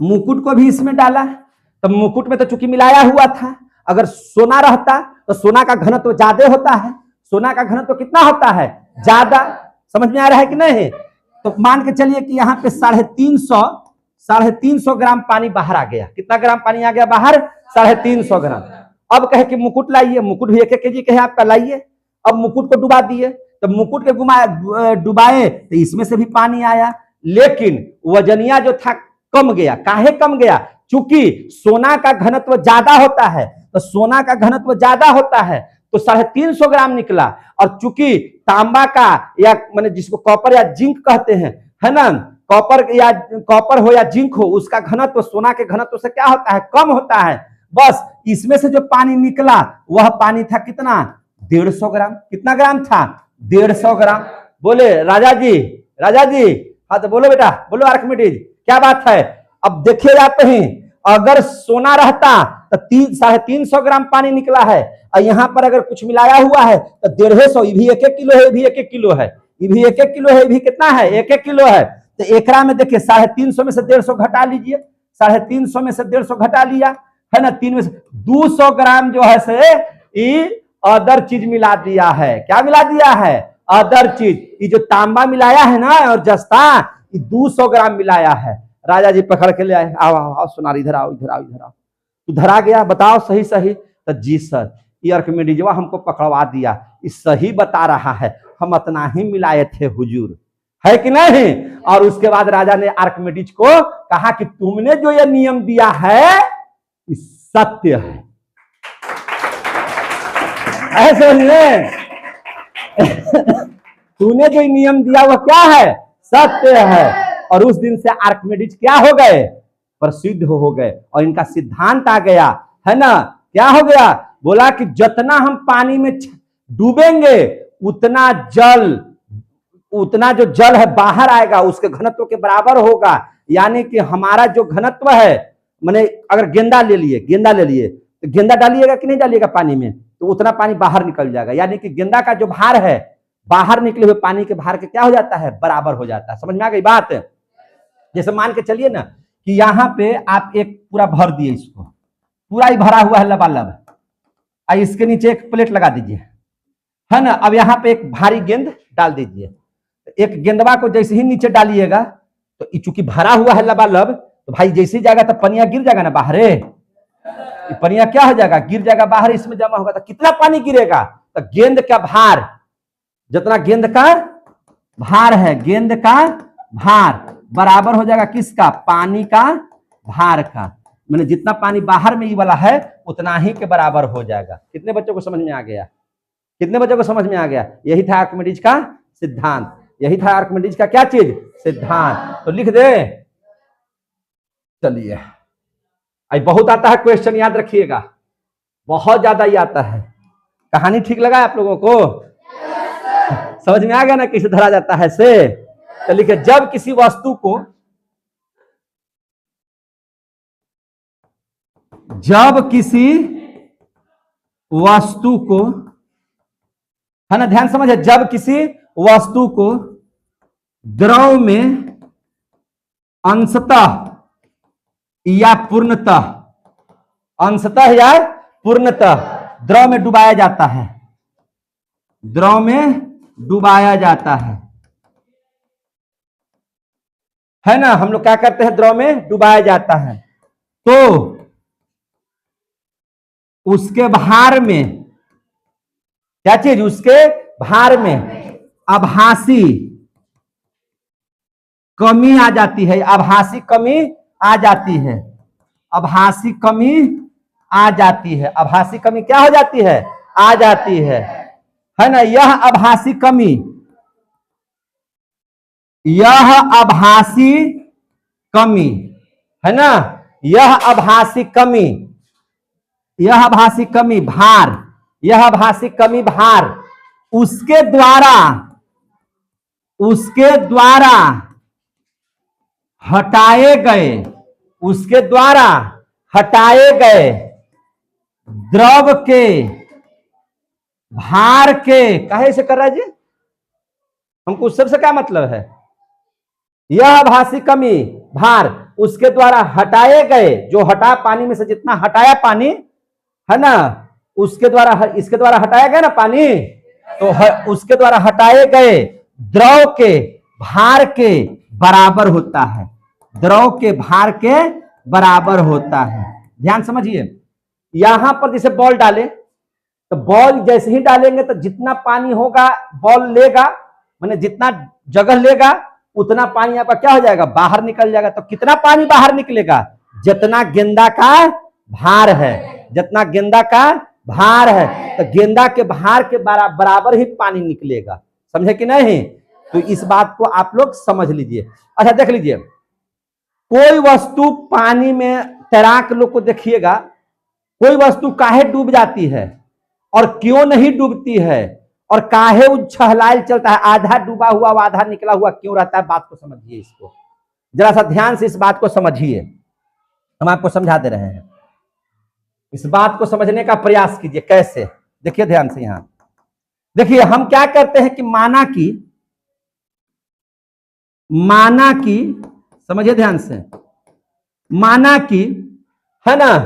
मुकुट को भी इसमें डाला। तो मुकुट में तो चूंकि मिलाया हुआ था, अगर सोना रहता तो सोना का घनत्व ज्यादा होता है। सोना का घनत्व कितना होता है? ज्यादा। समझ में आ रहा है कि नहीं? तो मान के चलिए कि यहाँ पे 350 ग्राम पानी बाहर आ गया। कितना ग्राम पानी आ गया बाहर? 350 ग्राम। अब कहे कि मुकुट लाइए। मुकुट भी 1 केजी कहे आपका लाइए। अब मुकुट को डुबा दिए। तो मुकुट के डुबाए तो इसमें से भी पानी आया, लेकिन वजनिया जो था कम गया। काहे कम गया? चूंकि सोना का घनत्व ज्यादा होता है। तो सोना का घनत्व ज्यादा होता है तो 350 ग्राम निकला। और चूंकि तांबा का या माने जिसको कॉपर या जिंक कहते हैं, है ना, कॉपर हो या जिंक हो, उसका घनत्व सोना के घनत्व से क्या होता है, कम होता है। बस इसमें से जो पानी निकला वह पानी था कितना, 150 ग्राम। कितना ग्राम था, 150 ग्राम। बोले राजा जी, राजा जी, हाँ तो बोलो बेटा, बोलो आर्किमिडीज, क्या बात है। अब देखे जाते हैं, अगर सोना रहता तो 350 ग्राम पानी निकला है, और यहाँ पर अगर कुछ मिलाया हुआ है तो 150, ये भी 1-1 किलो है, ये भी 1-1 किलो है, ये भी 1-1 किलो है, ये भी कितना है, 1-1 किलो है। तो एकरा में देखिए 350 में से 150 घटा लीजिए, 350 में से 150 घटा लिया, है ना, 3 में से 200 ग्राम जो है से अदर चीज मिला दिया है। क्या मिला दिया है, अदर चीज। ये जो तांबा मिलाया है ना और जस्ता, ये 200 ग्राम मिलाया है। राजा जी पकड़ के ले आए, आओ आओ आओ सोनार, इधर आओ, इधर आओ, इधर आओ। तू धरा गया, बताओ सही सही। तो जी सर, ये आर्किमिडीजवा हमको पकड़वा दिया, इस सही बता रहा है, हम इतना ही मिलाए थे हुजूर, है कि नहीं। और उसके बाद राजा ने आर्किमिडीज को कहा कि तुमने जो ये नियम दिया है सत्य है, ऐसे तूने जो नियम दिया वो क्या है, सत्य है। और उस दिन से आर्किमिडीज क्या हो गए, प्रसिद्ध हो गए, और इनका सिद्धांत आ गया, है ना। क्या हो गया, बोला कि जितना हम पानी में डूबेंगे उतना जो जल है बाहर आएगा, उसके घनत्व के बराबर होगा। यानी कि हमारा जो घनत्व है, माने अगर गेंदा ले लिए तो गेंदा डालिएगा कि नहीं डालिएगा पानी में, तो उतना पानी बाहर निकल जाएगा। यानी कि गेंदा का जो भार है, बाहर निकले हुए पानी के भार के क्या हो जाता है, बराबर हो जाता है। समझ में आ गई बात। जैसे मान के चलिए ना कि यहाँ पे आप एक पूरा भर दिए, इसको पूरा ही भरा हुआ है लबालब, इसके नीचे एक प्लेट लगा दीजिए, है ना। अब यहाँ पे एक भारी गेंद डाल दीजिए। एक गेंदवा को जैसे ही नीचे डालिएगा तो चूंकि भरा हुआ है लबालब, तो भाई जैसे ही जाएगा तो पनिया गिर जाएगा ना बाहर, पनिया क्या हो जाएगा, गिर जाएगा बाहर, इसमें जमा होगा। तो कितना पानी गिरेगा, तो गेंद का भार, जितना गेंद का भार है, गेंद का भार बराबर हो जाएगा किसका, पानी का भार का। मैंने जितना पानी बाहर में ये वाला है उतना ही के बराबर हो जाएगा। कितने बच्चों को समझ में आ गया, कितने बच्चों को समझ में आ गया। यही था आर्किमिडीज का सिद्धांत, यही था आर्किमिडीज का क्या चीज, सिद्धांत। तो लिख दे। चलिए, बहुत आता है क्वेश्चन, याद रखिएगा, बहुत ज्यादा ही आता है। कहानी ठीक लगा आप लोगों को, समझ में आ गया ना कैसे धरा जाता है से। तो लिखे, जब किसी वस्तु को, है ना, ध्यान समझे, जब किसी वस्तु को द्रव में अंशतः या पूर्णतः, अंशतः या पूर्णतः द्रव में डुबाया जाता है, द्रव में डुबाया जाता है ना। हम लोग क्या करते हैं, द्रव में डुबाया जाता है, तो उसके भार में क्या चीज, उसके भार में आभासी कमी आ जाती है, आभासी कमी आ जाती है, आभासी कमी आ जाती है, आभासी कमी क्या हो जाती है, आ जाती है ना। यह आभासी कमी, यह आभासी कमी, है ना, यह आभासी कमी, यह आभासी कमी भार, यह आभासी कमी भार उसके द्वारा हटाए गए, उसके द्वारा हटाए गए द्रव के भार के, काहे से कर रहा है जी, हमको उस सबसे क्या मतलब है, यह आभासी कमी भार उसके द्वारा हटाए गए, जो हटा पानी में से जितना हटाया पानी, है ना, उसके द्वारा, इसके द्वारा हटाया गया ना पानी, तो उसके द्वारा हटाए गए द्रव के भार के बराबर होता है, द्रव के भार के बराबर होता है। ध्यान समझिए, यहां पर जैसे बॉल डाले, तो बॉल जैसे ही डालेंगे तो जितना पानी होगा बॉल लेगा, माने जितना जगह लेगा उतना पानी आपका क्या हो जाएगा, बाहर निकल जाएगा। तो कितना पानी बाहर निकलेगा, जितना गेंदा का भार है, जितना गेंदा का भार है, तो गेंदा के भार के बराबर ही पानी निकलेगा। समझे कि नहीं? तो इस बात को आप लोग समझ लीजिए। अच्छा देख लीजिए, कोई वस्तु पानी में तैराक लोग को देखिएगा, कोई वस्तु काहे डूब जाती है और क्यों नहीं डूबती है, और काहे उछलाल चलता है, आधा डूबा हुआ आधा निकला हुआ क्यों रहता है? बात को समझिए, इसको जरा सा ध्यान से इस बात को समझिए, हम आपको समझा दे रहे हैं। इस बात को समझने का प्रयास कीजिए। कैसे? देखिए ध्यान से, यहां देखिए, हम क्या करते हैं कि माना कि समझिए ध्यान से, माना कि है ना,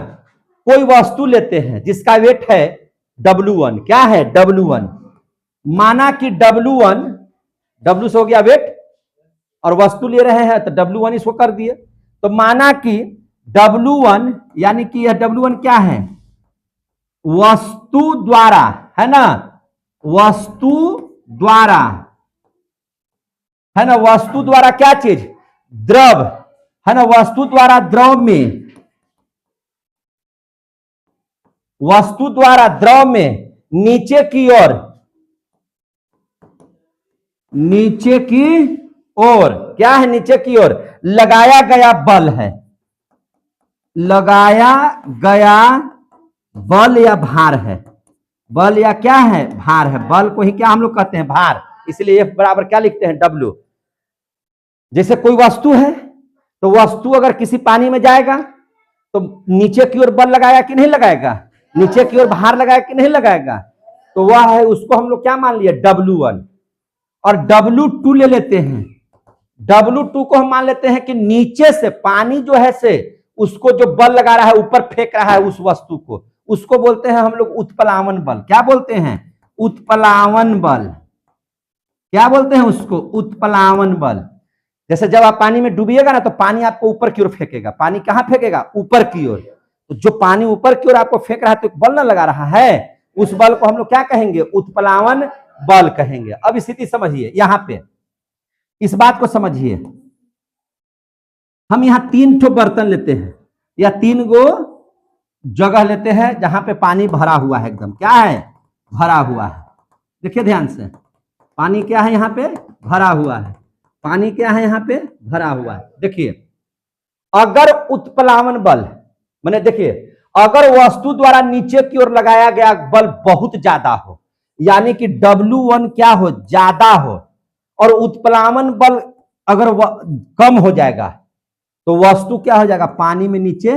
कोई वस्तु लेते हैं जिसका वेट है W1। क्या है? W1। माना कि W1, W से हो गया वेट, और वस्तु ले रहे हैं तो W1 इसको कर दिए। तो माना कि W1, यानी कि यह W1 क्या है? वस्तु द्वारा, है ना, वस्तु द्वारा, है ना, वस्तु द्वारा क्या चीज? द्रव, है ना, वस्तु द्वारा द्रव में, वस्तु द्वारा द्रव में नीचे की ओर क्या है? नीचे की ओर लगाया गया बल है, लगाया गया बल या भार है। बल या क्या है? भार है। बल को ही क्या हम लोग कहते हैं? भार। इसलिए F बराबर क्या लिखते हैं? W। जैसे कोई वस्तु है, तो वस्तु अगर किसी पानी में जाएगा तो नीचे की ओर बल लगाएगा कि नहीं लगाएगा? नीचे की ओर भार लगाएगा कि नहीं लगाएगा? तो वह है, उसको हम लोग क्या मान लिया? W1। और W2 ले लेते हैं। W2 को हम मान लेते हैं कि नीचे से पानी जो है से उसको जो बल लगा रहा है, ऊपर फेंक रहा है उस वस्तु को, उसको बोलते हैं हम लोग उत्प्लावन बल। क्या बोलते हैं? उत्प्लावन बल। क्या बोलते हैं उसको? उत्प्लावन बल। जैसे जब आप पानी में डूबिएगा ना, तो पानी आपको ऊपर की ओर फेंकेगा। पानी कहां फेंकेगा? ऊपर की ओर। तो जो पानी ऊपर की ओर आपको फेंक रहा है, तो बल ना लगा रहा है, उस बल को हम लोग क्या कहेंगे? उत्प्लावन बल कहेंगे। अब स्थिति समझिए, यहां पे इस बात को समझिए। हम यहां 3 ठो बर्तन लेते हैं, या 3 गो जगह लेते हैं जहां पे पानी भरा हुआ है, एकदम क्या है? भरा हुआ है। देखिए ध्यान से, पानी क्या है? यहां पे भरा हुआ है। पानी क्या है? यहां पे भरा हुआ है। देखिए, अगर उत्प्लावन बल, मैंने देखिए, अगर वस्तु द्वारा नीचे की ओर लगाया गया बल बहुत ज्यादा हो, यानी कि W1 क्या हो? ज्यादा हो, और उत्प्लावन बल अगर कम हो जाएगा, तो वस्तु क्या हो जाएगा? पानी में नीचे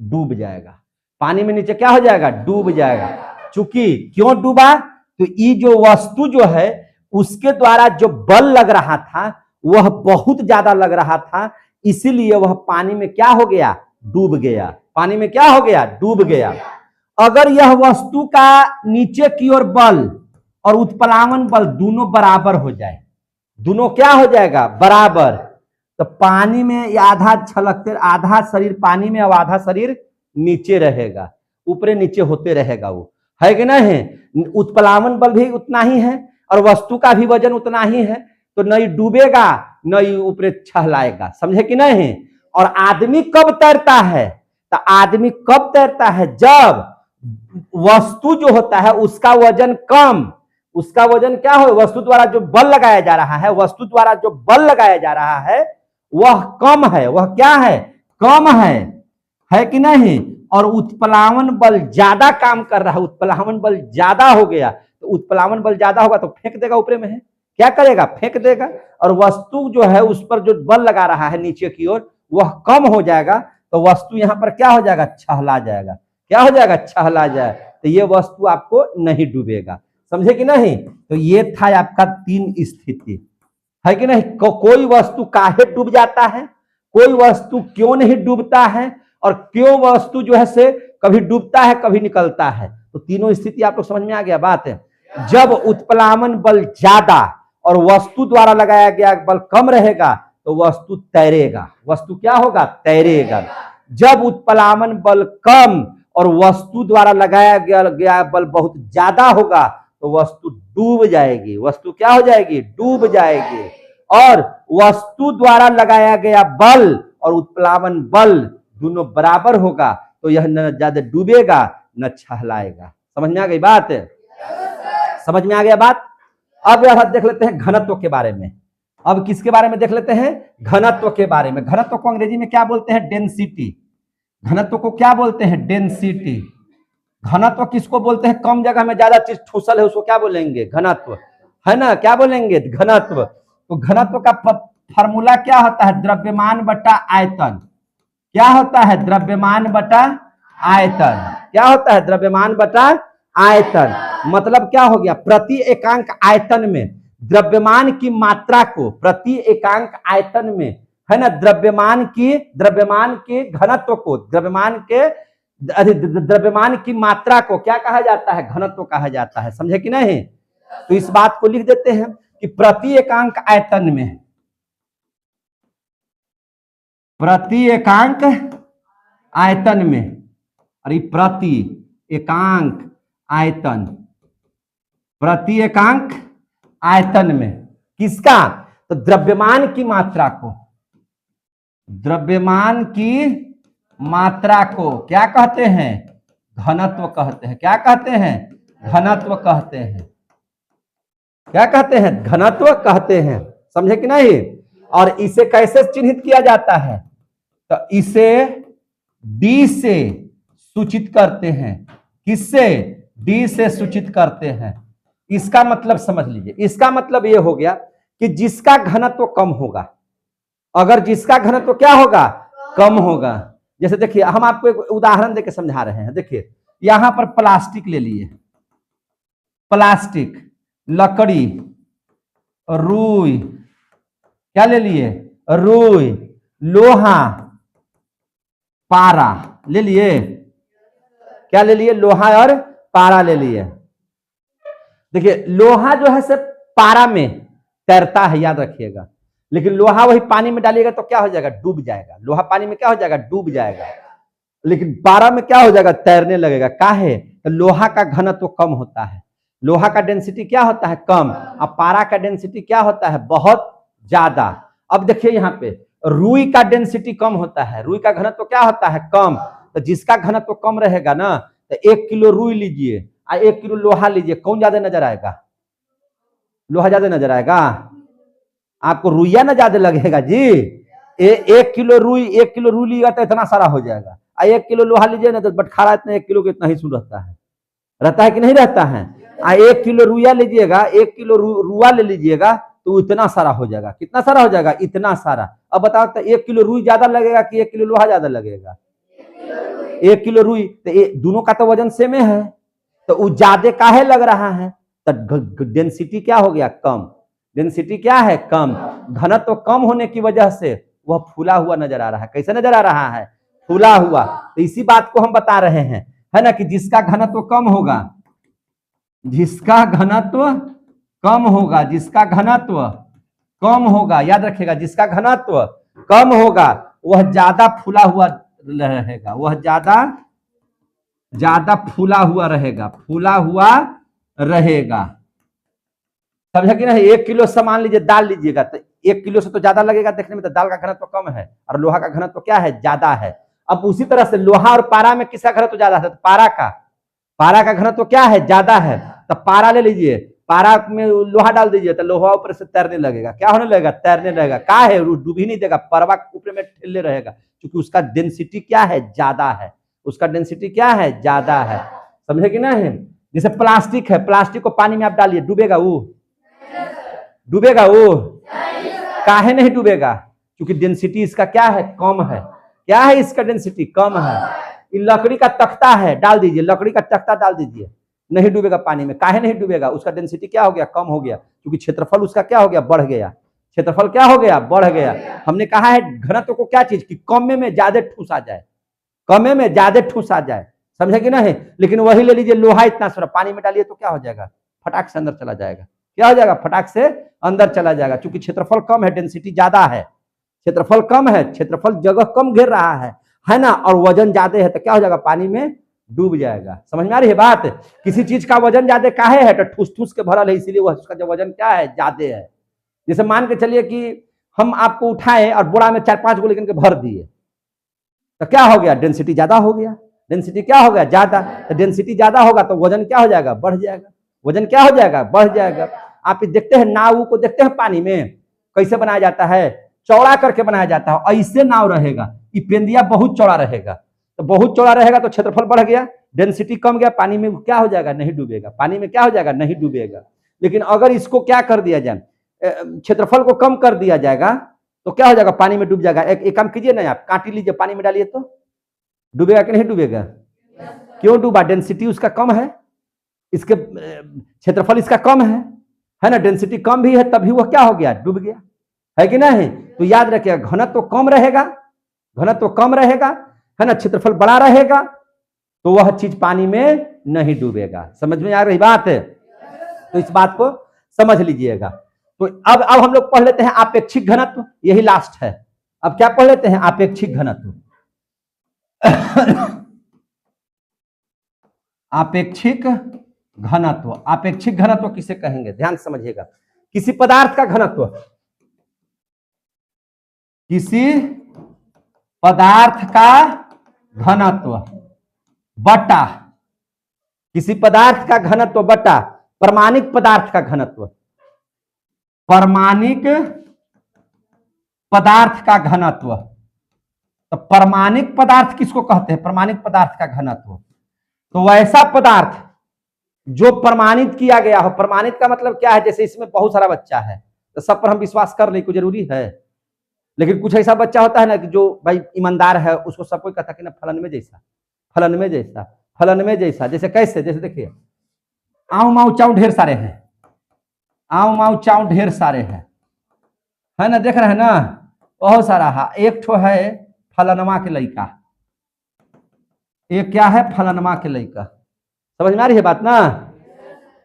डूब जाएगा। पानी में नीचे क्या हो जाएगा? डूब जाएगा। चूंकि क्यों डूबा? तो ये जो वस्तु जो है, उसके द्वारा जो बल लग रहा था वह बहुत ज्यादा लग रहा था, इसीलिए वह पानी में क्या हो गया? डूब गया। पानी में क्या हो गया? डूब गया। अगर यह वस्तु का नीचे की ओर बल और उत्प्लावन बल दोनों बराबर हो जाए, दोनों क्या हो जाएगा? बराबर, तो पानी में आधा छलकते, आधा शरीर पानी में और आधा शरीर नीचे रहेगा, ऊपरे नीचे होते रहेगा। वो है कि नहीं? उत्प्लावन बल भी उतना ही है और वस्तु का भी वजन उतना ही है, तो नहीं डूबेगा नहीं ऊपरे छहलाएगा। समझे कि नहीं? और आदमी कब तैरता है? तो आदमी कब तैरता है? जब वस्तु जो होता है उसका वजन कम, उसका वजन क्या हो? वस्तु द्वारा जो बल लगाया जा रहा है, वस्तु द्वारा जो बल लगाया जा रहा है वह कम है। वह क्या है? कम है कि नहीं? और उत्प्लावन बल ज्यादा काम कर रहा है, उत्प्लावन बल ज्यादा हो गया, तो उत्प्लावन बल ज्यादा होगा तो फेंक देगा ऊपरे में है। क्या करेगा? फेंक देगा। और वस्तु जो है उस पर जो बल लगा रहा है नीचे की ओर, वह कम हो जाएगा, तो वस्तु यहां पर क्या हो जाएगा? छहला जाएगा। क्या हो जाएगा? छहला जाए, तो ये वस्तु आपको नहीं डूबेगा। समझे कि नहीं? तो ये था आपका 3 स्थिति, है कि नहीं? कोई वस्तु काहे डूब जाता है, कोई वस्तु क्यों नहीं डूबता है, और क्यों वस्तु जो है से कभी डूबता है कभी निकलता है। तो तीनों स्थिति आप लोग समझ में आ गया बात है। जब उत्प्लावन बल ज्यादा और वस्तु द्वारा लगाया गया बल कम रहेगा, तो वस्तु तैरेगा। वस्तु क्या होगा? तैरेगा। जब उत्प्लावन बल कम और वस्तु द्वारा लगाया गया बल बहुत ज्यादा होगा, तो वस्तु डूब जाएगी। वस्तु क्या हो जाएगी? डूब जाएगी। और वस्तु द्वारा लगाया गया बल और उत्प्लावन बल दोनों बराबर होगा, तो यह न ज्यादा डूबेगा न छहलाएगा। समझ में आ गई बात? समझ में आ गया बात? अब यह देख लेते हैं घनत्व के बारे में। अब किसके बारे में देख लेते हैं? घनत्व के बारे में। घनत्व को अंग्रेजी में क्या बोलते हैं? डेंसिटी। घनत्व को क्या बोलते हैं? डेंसिटी। घनत्व किसको बोलते हैं? कम जगह में ज्यादा चीज ठूसल है उसको क्या बोलेंगे? घनत्व, है ना? क्या बोलेंगे? घनत्व। तो घनत्व का फॉर्मूला क्या होता है? द्रव्यमान बटा आयतन। क्या होता है? द्रव्यमान बटा आयतन। क्या होता है? द्रव्यमान बटा आयतन। मतलब क्या हो गया? प्रति एकांक आयतन में द्रव्यमान की मात्रा को, प्रति एकांक आयतन में, है ना, द्रव्यमान के घनत्व को, द्रव्यमान की मात्रा को क्या कहा जाता है? घनत्व कहा जाता है। समझे कि नहीं? तो इस बात को लिख देते हैं कि प्रति एकांक आयतन में, प्रति एकांक आयतन में, अरे प्रति एकांक आयतन, प्रति एकांक आयतन में किसका? तो द्रव्यमान की मात्रा को, द्रव्यमान की मात्रा को क्या कहते हैं? घनत्व कहते हैं। क्या कहते हैं? घनत्व कहते हैं। क्या कहते हैं? घनत्व कहते हैं। समझे कि नहीं? और इसे कैसे चिन्हित किया जाता है? तो इसे डी से सूचित करते हैं। किससे? डी से सूचित करते हैं। इसका मतलब समझ लीजिए। इसका मतलब यह हो गया कि जिसका घनत्व कम होगा, अगर जिसका घनत्व क्या होगा? कम होगा। जैसे देखिए, हम आपको एक उदाहरण देकर समझा रहे हैं। देखिए, यहां पर प्लास्टिक ले लिए, प्लास्टिक, लकड़ी, रुई, क्या ले लिए? रुई, लोहा, पारा ले लिए। क्या ले लिए? लोहा और पारा ले लिए। देखिए, लोहा जो है सिर्फ पारा में तैरता है, याद रखिएगा। लेकिन लोहा वही पानी में डालिएगा तो क्या हो जाएगा? डूब जाएगा। लोहा पानी में क्या हो जाएगा? डूब जाएगा। लेकिन पारा में क्या हो जाएगा? तैरने लगेगा। काहे? तो लोहा का घनत्व कम होता है। लोहा का डेंसिटी क्या होता है? कम। अब पारा का डेंसिटी क्या होता है? बहुत ज्यादा। अब देखिए यहाँ पे रुई का डेंसिटी कम होता है, रुई का घनत्व क्या होता है? कम। तो जिसका घनत्व कम रहेगा ना, तो 1 किलो रुई लीजिए और 1 किलो लोहा लीजिए, कौन ज्यादा नजर आएगा? लोहा ज्यादा नजर आएगा। आपको रुइया ना ज्यादा लगेगा जी। 1 किलो रुई लीजिएगा तो इतना सारा हो जाएगा। 1 किलो लोहा लीजिए ना तो बटखारा इतना 1 किलो के इतना ही सुन रहता है कि नहीं रहता है? 1 किलो रुइया लीजिएगा, 1 किलो रुआ ले लीजिएगा तो इतना सारा हो जाएगा। कितना सारा हो जाएगा? इतना सारा। अब बताओ तो 1 किलो रुई ज्यादा लगेगा कि 1 किलो लोहा ज्यादा लगेगा? 1 किलो रुई। तो दोनों का तो वजन सेम है, तो वो ज्यादा काहे लग रहा है? तो डेंसिटी क्या हो गया? कम। डेंसिटी क्या है? कम। घनत्व कम होने की वजह से वह फूला हुआ नजर आ रहा है। कैसे नजर आ रहा है? फूला हुआ। तो इसी बात को हम बता रहे हैं, है ना, कि जिसका घनत्व कम होगा, जिसका घनत्व कम होगा, जिसका घनत्व कम होगा, याद रखिएगा, जिसका घनत्व कम होगा वह ज्यादा फूला हुआ रहेगा, वह ज्यादा फूला हुआ रहेगा, फूला हुआ रहेगा। समझा कि नहीं? 1 किलो सामान लीजिए, दाल लीजिएगा तो 1 किलो से तो ज्यादा लगेगा देखने में, तो दाल का घनत्व कम है और लोहा का घनत्व क्या है? ज्यादा है। अब उसी तरह से लोहा और पारा में किसका घनत्व ज्यादा है? तो पारा का घनत्व क्या है? ज्यादा है। तो पारा ले लीजिए, पारा में लोहा डाल दीजिए तो लोहा ऊपर से तैरने लगेगा। क्या होने लगेगा? तैरने लगेगा। क्या है? डूब ही नहीं देगा, परवा ऊपर में ठेले रहेगा, क्योंकि उसका डेंसिटी क्या है? ज्यादा है। उसका डेंसिटी क्या है? ज्यादा है। समझे कि नहीं? जैसे प्लास्टिक है, प्लास्टिक को पानी में आप डालिए, डूबेगा वो? डूबेगा वो? काहे नहीं डूबेगा? क्योंकि डेंसिटी इसका क्या है? कम है। क्या है? इसका डेंसिटी कम है। लकड़ी का तख्ता है, डाल दीजिए, लकड़ी का तख्ता डाल दीजिए, नहीं डूबेगा पानी में। काहे नहीं डूबेगा? उसका डेंसिटी क्या हो गया? कम हो गया, क्योंकि क्षेत्रफल उसका क्या हो गया? बढ़ गया। क्षेत्रफल क्या हो गया? बढ़ गया। हमने कहा है घनत्व को क्या चीज, कि कम में ज्यादा ठूस आ जाए, कम में ज्यादा ठूस आ जाए। समझे कि नहीं? लेकिन वही ले लीजिए, लोहा इतना सारा पानी में डालिए तो क्या हो जाएगा? फटाक से अंदर चला जाएगा। क्या हो जाएगा? फटाक से अंदर चला जाएगा, क्योंकि क्षेत्रफल कम है, डेंसिटी ज्यादा है। क्षेत्रफल कम है, क्षेत्रफल जगह कम घेर रहा है ना, और वजन ज्यादा है, तो क्या हो जाएगा? पानी में डूब जाएगा। समझ में आ रही है बात? किसी चीज का वजन ज्यादा काहे है? तो ठूस ठूस के भरल है, इसीलिए वह उसका जो वजन क्या है? ज्यादा है। जैसे मान के चलिए कि हम आपको उठाए और बोरा में 4-5 गो लेकर के भर दिए, तो क्या हो गया? डेंसिटी ज्यादा हो गया। डेंसिटी क्या हो गया, ज्यादा। तो डेंसिटी ज्यादा होगा तो वजन क्या हो जाएगा, बढ़ जाएगा। वजन क्या हो जाएगा, बढ़ जाएगा। आप देखते हैं नाव को, देखते हैं पानी में कैसे बनाया जाता है, चौड़ा करके बनाया जाता है, ऐसे नाव रहेगा, ये पेंदिया बहुत चौड़ा रहेगा। तो बहुत चौड़ा रहेगा तो क्षेत्रफल बढ़ गया, डेंसिटी कम गया, पानी में क्या हो जाएगा, नहीं डूबेगा। पानी में क्या हो जाएगा, नहीं डूबेगा। लेकिन अगर इसको क्या कर दिया जाए, क्षेत्रफल को कम कर दिया जाएगा तो क्या हो जाएगा, पानी में डूब जाएगा। एक काम कीजिए ना, आप कांटी लीजिए, पानी में डालिए तो डूबेगा कि नहीं डूबेगा। क्यों डूबा, डेंसिटी उसका कम है, इसके क्षेत्रफल इसका कम है ना, डेंसिटी कम भी है, तभी वह क्या हो गया, डूब गया, है कि नहीं। तो याद रखिएगा, घनत्व तो कम रहेगा, घनत्व तो कम रहेगा, है ना, क्षेत्रफल बड़ा रहेगा, तो वह चीज पानी में नहीं डूबेगा। समझ में आ रही बात है, तो इस बात को समझ लीजिएगा। तो अब हम लोग पढ़ लेते हैं आपेक्षिक घनत्व, यही लास्ट है। अब क्या पढ़ लेते हैं, आपेक्षिक घनत्व। आपेक्षिक घनत्व, आपेक्षिक घनत्व किसे कहेंगे, ध्यान से समझिएगा। किसी पदार्थ का घनत्व, किसी पदार्थ का घनत्व बटा, किसी पदार्थ का घनत्व बटा परमाणिक पदार्थ का घनत्व, परमाणिक पदार्थ का घनत्व। तो परमाणिक पदार्थ किसको कहते हैं, परमाणिक पदार्थ का घनत्व। तो वैसा पदार्थ जो प्रमाणित किया गया हो, प्रमाणित का मतलब क्या है, जैसे इसमें बहुत सारा बच्चा है तो सब पर हम विश्वास कर ले, कोई जरूरी है। लेकिन कुछ ऐसा बच्चा होता है ना कि जो भाई ईमानदार है, उसको सब कोई कहता है कि ना फलन में जैसा, फलन में जैसा, फलन में जैसा। जैसे कैसे, जैसे देखिए आऊ माऊ चाऊ ढेर सारे हैं, आऊ माऊ चाऊ ढेर सारे हैं, है ना, देख रहे हैं ना, बहुत सारा है। एक ठो है फलनमा के लड़का, एक क्या है, फलनमा के लड़का। समझ में आ रही है बात ना।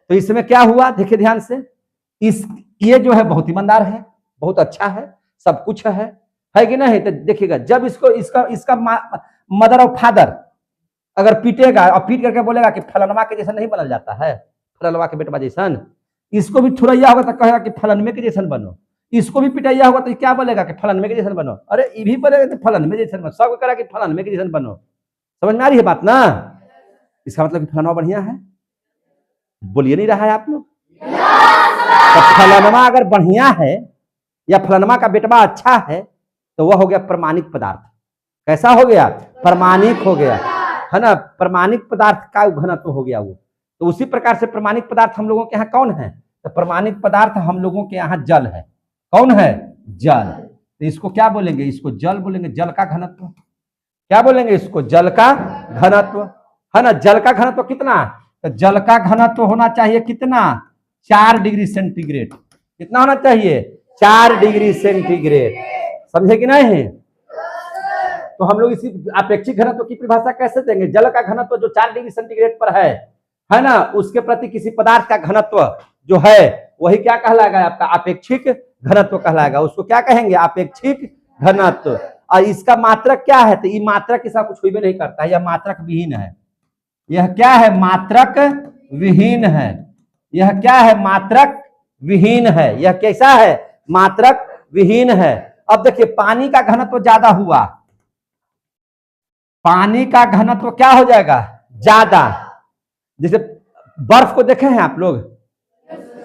तो इसमें क्या हुआ, देखिए ध्यान से, ये जो है बहुत ईमानदार है, बहुत अच्छा है, सब कुछ है कि नहीं। तो देखिएगा जब इसको इसका मदर और फादर अगर पीटेगा और पीट करके बोलेगा कि फलनमा के जैसा नहीं बनल जाता है, फलनवा के बेटवा जैसन, इसको भी थुरैया होगा तो कहेगा कि फलनमे के जैसन बनो। इसको भी पिटैया होगा तो क्या बोलेगा कि फलनमे के जैसन बनो। अरे ये भी बोलेगा कि फलनमे जैसन बनो, सब करा कि फलनमे के जैसन बनो। समझ में आ रही है बात ना। इसका मतलब कि फलनवा बढ़िया है, बोलिए नहीं रहा है आप लोग। तो फलनवा अगर बढ़िया है या फलनवा का बेटवा अच्छा है तो वह हो गया प्रमाणिक पदार्थ। कैसा हो गया, प्रमाणिक हो गया, है ना, प्रमाणिक पदार्थ का घनत्व हो गया वो। तो उसी प्रकार से प्रमाणिक पदार्थ हम लोगों के यहाँ कौन है, तो प्रमाणिक पदार्थ हम लोगों के यहाँ जल है। कौन है, जल। तो इसको क्या बोलेंगे, इसको जल बोलेंगे, जल का घनत्व। क्या बोलेंगे इसको, जल का घनत्व, है ना। जल का घनत्व कितना, तो जल का घनत्व होना चाहिए कितना, 4 डिग्री सेंटीग्रेड। कितना होना चाहिए, 4 डिग्री सेंटीग्रेड। समझे कि नहीं। तो हम लोग इसी अपेक्षिक घनत्व की परिभाषा कैसे देंगे, जल का घनत्व जो 4 डिग्री सेंटीग्रेड पर है ना, उसके प्रति किसी पदार्थ का घनत्व जो है वही क्या कहलाएगा, आपका अपेक्षिक घनत्व कहलाएगा। उसको क्या कहेंगे, अपेक्षिक घनत्व। और इसका मात्रक क्या है, तो ये मात्रक के साथ कुछ भी नहीं करता है, यह मात्रक विहीन है। यह क्या है, मात्रक विहीन है। यह क्या है, मात्रक विहीन है। यह कैसा है, मात्रक विहीन है। अब देखिए पानी का घनत्व ज्यादा हुआ, पानी का घनत्व क्या हो जाएगा, ज्यादा। जैसे बर्फ को देखे हैं आप लोग,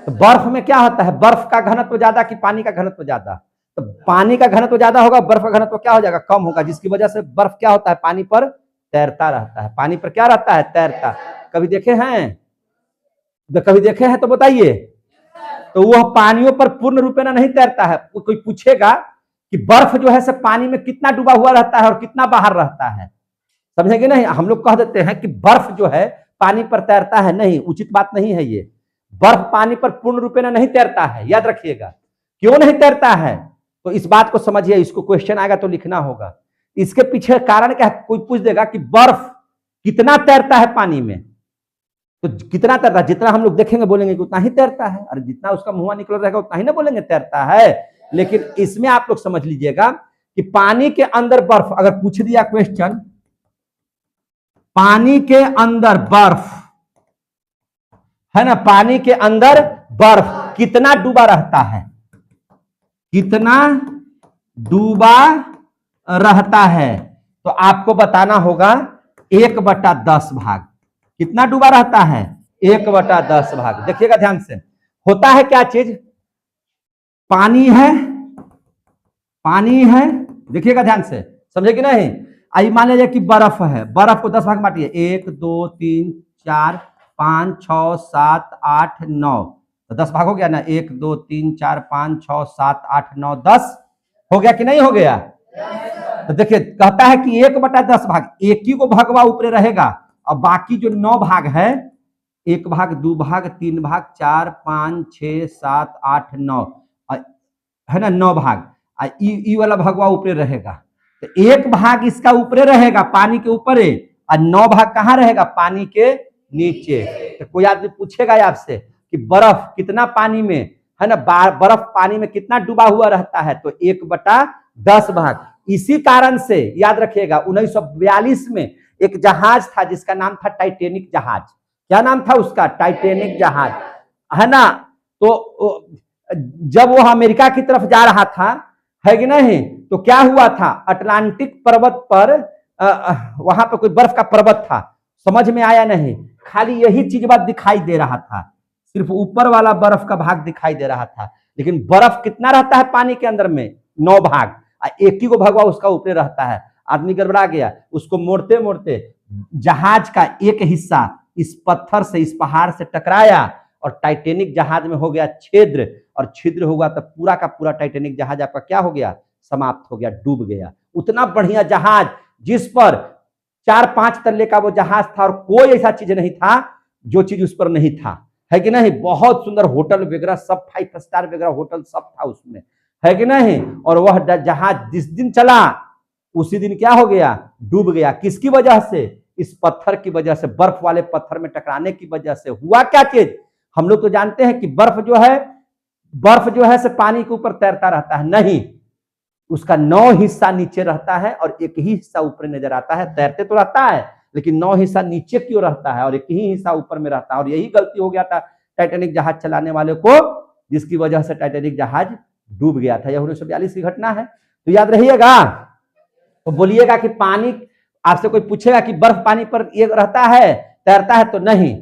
तो बर्फ में क्या होता है, बर्फ का घनत्व ज्यादा कि पानी का घनत्व ज्यादा। तो पानी का घनत्व ज्यादा होगा, बर्फ का घनत्व क्या हो जाएगा, कम होगा, जिसकी वजह से बर्फ क्या होता है, पानी पर तैरता रहता है। पानी पर क्या रहता है, तैरता। कभी देखे हैं, कभी देखे हैं तो बताइए। तो वह पानियों पर पूर्ण रूपेण नहीं तैरता है। कोई पूछेगा कि बर्फ जो है सब पानी में कितना डूबा हुआ रहता है और कितना बाहर रहता है, समझेंगे नहीं। हम लोग कह देते हैं कि बर्फ जो है पानी पर तैरता है, नहीं, उचित बात नहीं है ये। बर्फ पानी पर पूर्ण रूपेण नहीं तैरता है, याद रखिएगा। क्यों नहीं तैरता है, तो इस बात को समझिए। इसको क्वेश्चन आएगा तो लिखना होगा, इसके पीछे कारण क्या है। कोई पूछ देगा कि बर्फ कितना तैरता है पानी में, तो कितना तैरता है, जितना हम लोग देखेंगे बोलेंगे कि उतना ही तैरता है। अरे जितना उसका मुंह निकल रहेगा उतना ही ना बोलेंगे तैरता है। लेकिन इसमें आप लोग समझ लीजिएगा कि पानी के अंदर बर्फ अगर पूछ दिया क्वेश्चन, पानी के अंदर बर्फ है ना, पानी के अंदर बर्फ कितना डूबा रहता है, कितना डूबा रहता है, तो आपको बताना होगा 1/10 भाग। कितना डूबा रहता है? 1/10 भाग। देखिएगा ध्यान से, होता है क्या चीज? पानी है, पानी है, देखिएगा ध्यान से, समझे कि नहीं? आई मान लीजिए कि बर्फ है, बर्फ को 10 भाग बांटिए, 1 2 3 4 5 6 7 8 9, तो 10 भाग हो गया ना, 1 2 3 4 5 6 7 8 9 10 हो गया कि नहीं हो गया? तो देखिए कहता है कि 1/10 भाग, एक ही को भगवा ऊपर रहेगा और बाकी जो 9 भाग है, 1 भाग 2 भाग 3 भाग 4 5 6 7 8 9 है ना, 9 भाग, ई वाला भगवा ऊपर रहेगा। तो 1 भाग इसका ऊपर रहेगा पानी के ऊपर, और 9 भाग कहाँ रहेगा? पानी के नीचे। तो कोई आदमी पूछेगा आपसे कि बर्फ कितना पानी में है ना, बर्फ पानी में कितना डूबा हुआ रहता है? तो 1/10 भाग। इसी कारण से याद रखिएगा 1942 में एक जहाज था जिसका नाम था टाइटेनिक जहाज। क्या नाम था उसका? टाइटेनिक जहाज, है ना। तो जब वो अमेरिका की तरफ जा रहा था, है कि नहीं, तो क्या हुआ था? अटलांटिक पर्वत पर वहां पर कोई बर्फ का पर्वत था, समझ में आया नहीं, खाली यही चीज बात दिखाई दे रहा था, सिर्फ ऊपर वाला बर्फ का भाग दिखाई दे रहा था। लेकिन बर्फ कितना रहता है पानी के अंदर में? 9 भाग, एक ही को भगवा उसका ऊपर रहता है। आदमी गड़बड़ा गया, उसको मोड़ते मोड़ते जहाज का एक हिस्सा इस पत्थर से, इस पहाड़ से टकराया और टाइटेनिक जहाज में हो गया छिद्र, और छिद्र हुआ तो पूरा का पूरा टाइटेनिक जहाज आपका क्या हो गया? समाप्त हो गया, डूब गया। उतना बढ़िया जहाज जिस पर 4-5 तल्ले का वो जहाज था और कोई ऐसा चीज नहीं था जो चीज उस पर नहीं था, है कि नहीं। बहुत सुंदर होटल वगैरह सब, 5 स्टार वगैरह होटल सब था उसमें, है कि नहीं। और वह जहाज जिस दिन चला उसी दिन क्या हो गया? डूब गया। किसकी वजह से? इस पत्थर की वजह से, बर्फ वाले पत्थर में टकराने की वजह से। हुआ क्या चीज? हम लोग तो जानते हैं कि बर्फ जो है से पानी के ऊपर तैरता रहता है, नहीं, उसका 9 हिस्सा नीचे रहता है और एक ही हिस्सा ऊपर नजर आता है। तैरते तो रहता है लेकिन 9 हिस्सा नीचे क्यों रहता है और एक ही हिस्सा ऊपर में रहता है। और यही गलती हो गया था टाइटेनिक जहाज चलाने वाले को, जिसकी वजह से टाइटेनिक जहाज डूब गया था। यह 1942 की घटना है, तो याद रहिएगा। तो बोलिएगा कि पानी, आपसे कोई पूछेगा कि बर्फ पानी पर ये रहता है, तैरता है, तो नहीं,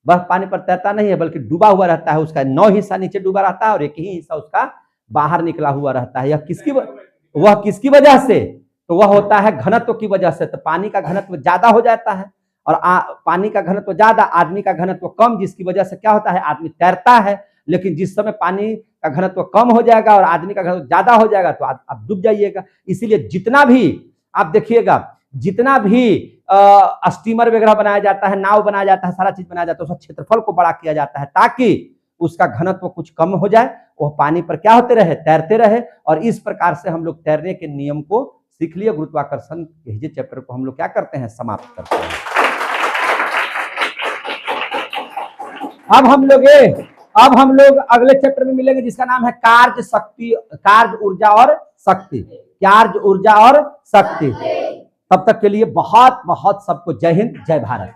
बर्फ पानी पर तैरता नहीं है, बल्कि डूबा हुआ रहता है। उसका 9 हिस्सा नीचे डूबा रहता है और एक ही हिस्सा उसका बाहर निकला हुआ रहता है। वह किसकी वजह से? तो वह होता है घनत्व की वजह से। तो पानी का घनत्व ज्यादा हो जाता है और पानी का घनत्व ज्यादा, आदमी का घनत्व कम, जिसकी वजह से क्या होता है? आदमी तैरता है। लेकिन जिस समय पानी का घनत्व कम हो जाएगा और आदमी का घनत्व ज्यादा हो जाएगा तो आप डूब जाइएगा। इसीलिए जितना भी आप देखिएगा, जितना भी स्टीमर वगैरह बनाया जाता है, नाव बनाया जाता है, सारा चीज बनाया जाता है, उसका क्षेत्रफल को बड़ा किया जाता है ताकि उसका घनत्व कुछ कम हो जाए, वह पानी पर क्या होते रहे? तैरते रहे। और इस प्रकार से हम लोग तैरने के नियम को सीख लिए। गुरुत्वाकर्षण के चैप्टर को हम लोग क्या करते हैं? समाप्त करते हैं। अब हम लोग अगले चैप्टर में मिलेंगे जिसका नाम है कार्य शक्ति, कार्य ऊर्जा और शक्ति, कार्य ऊर्जा और शक्ति। तब तक के लिए बहुत बहुत सबको जय हिंद, जय भारत।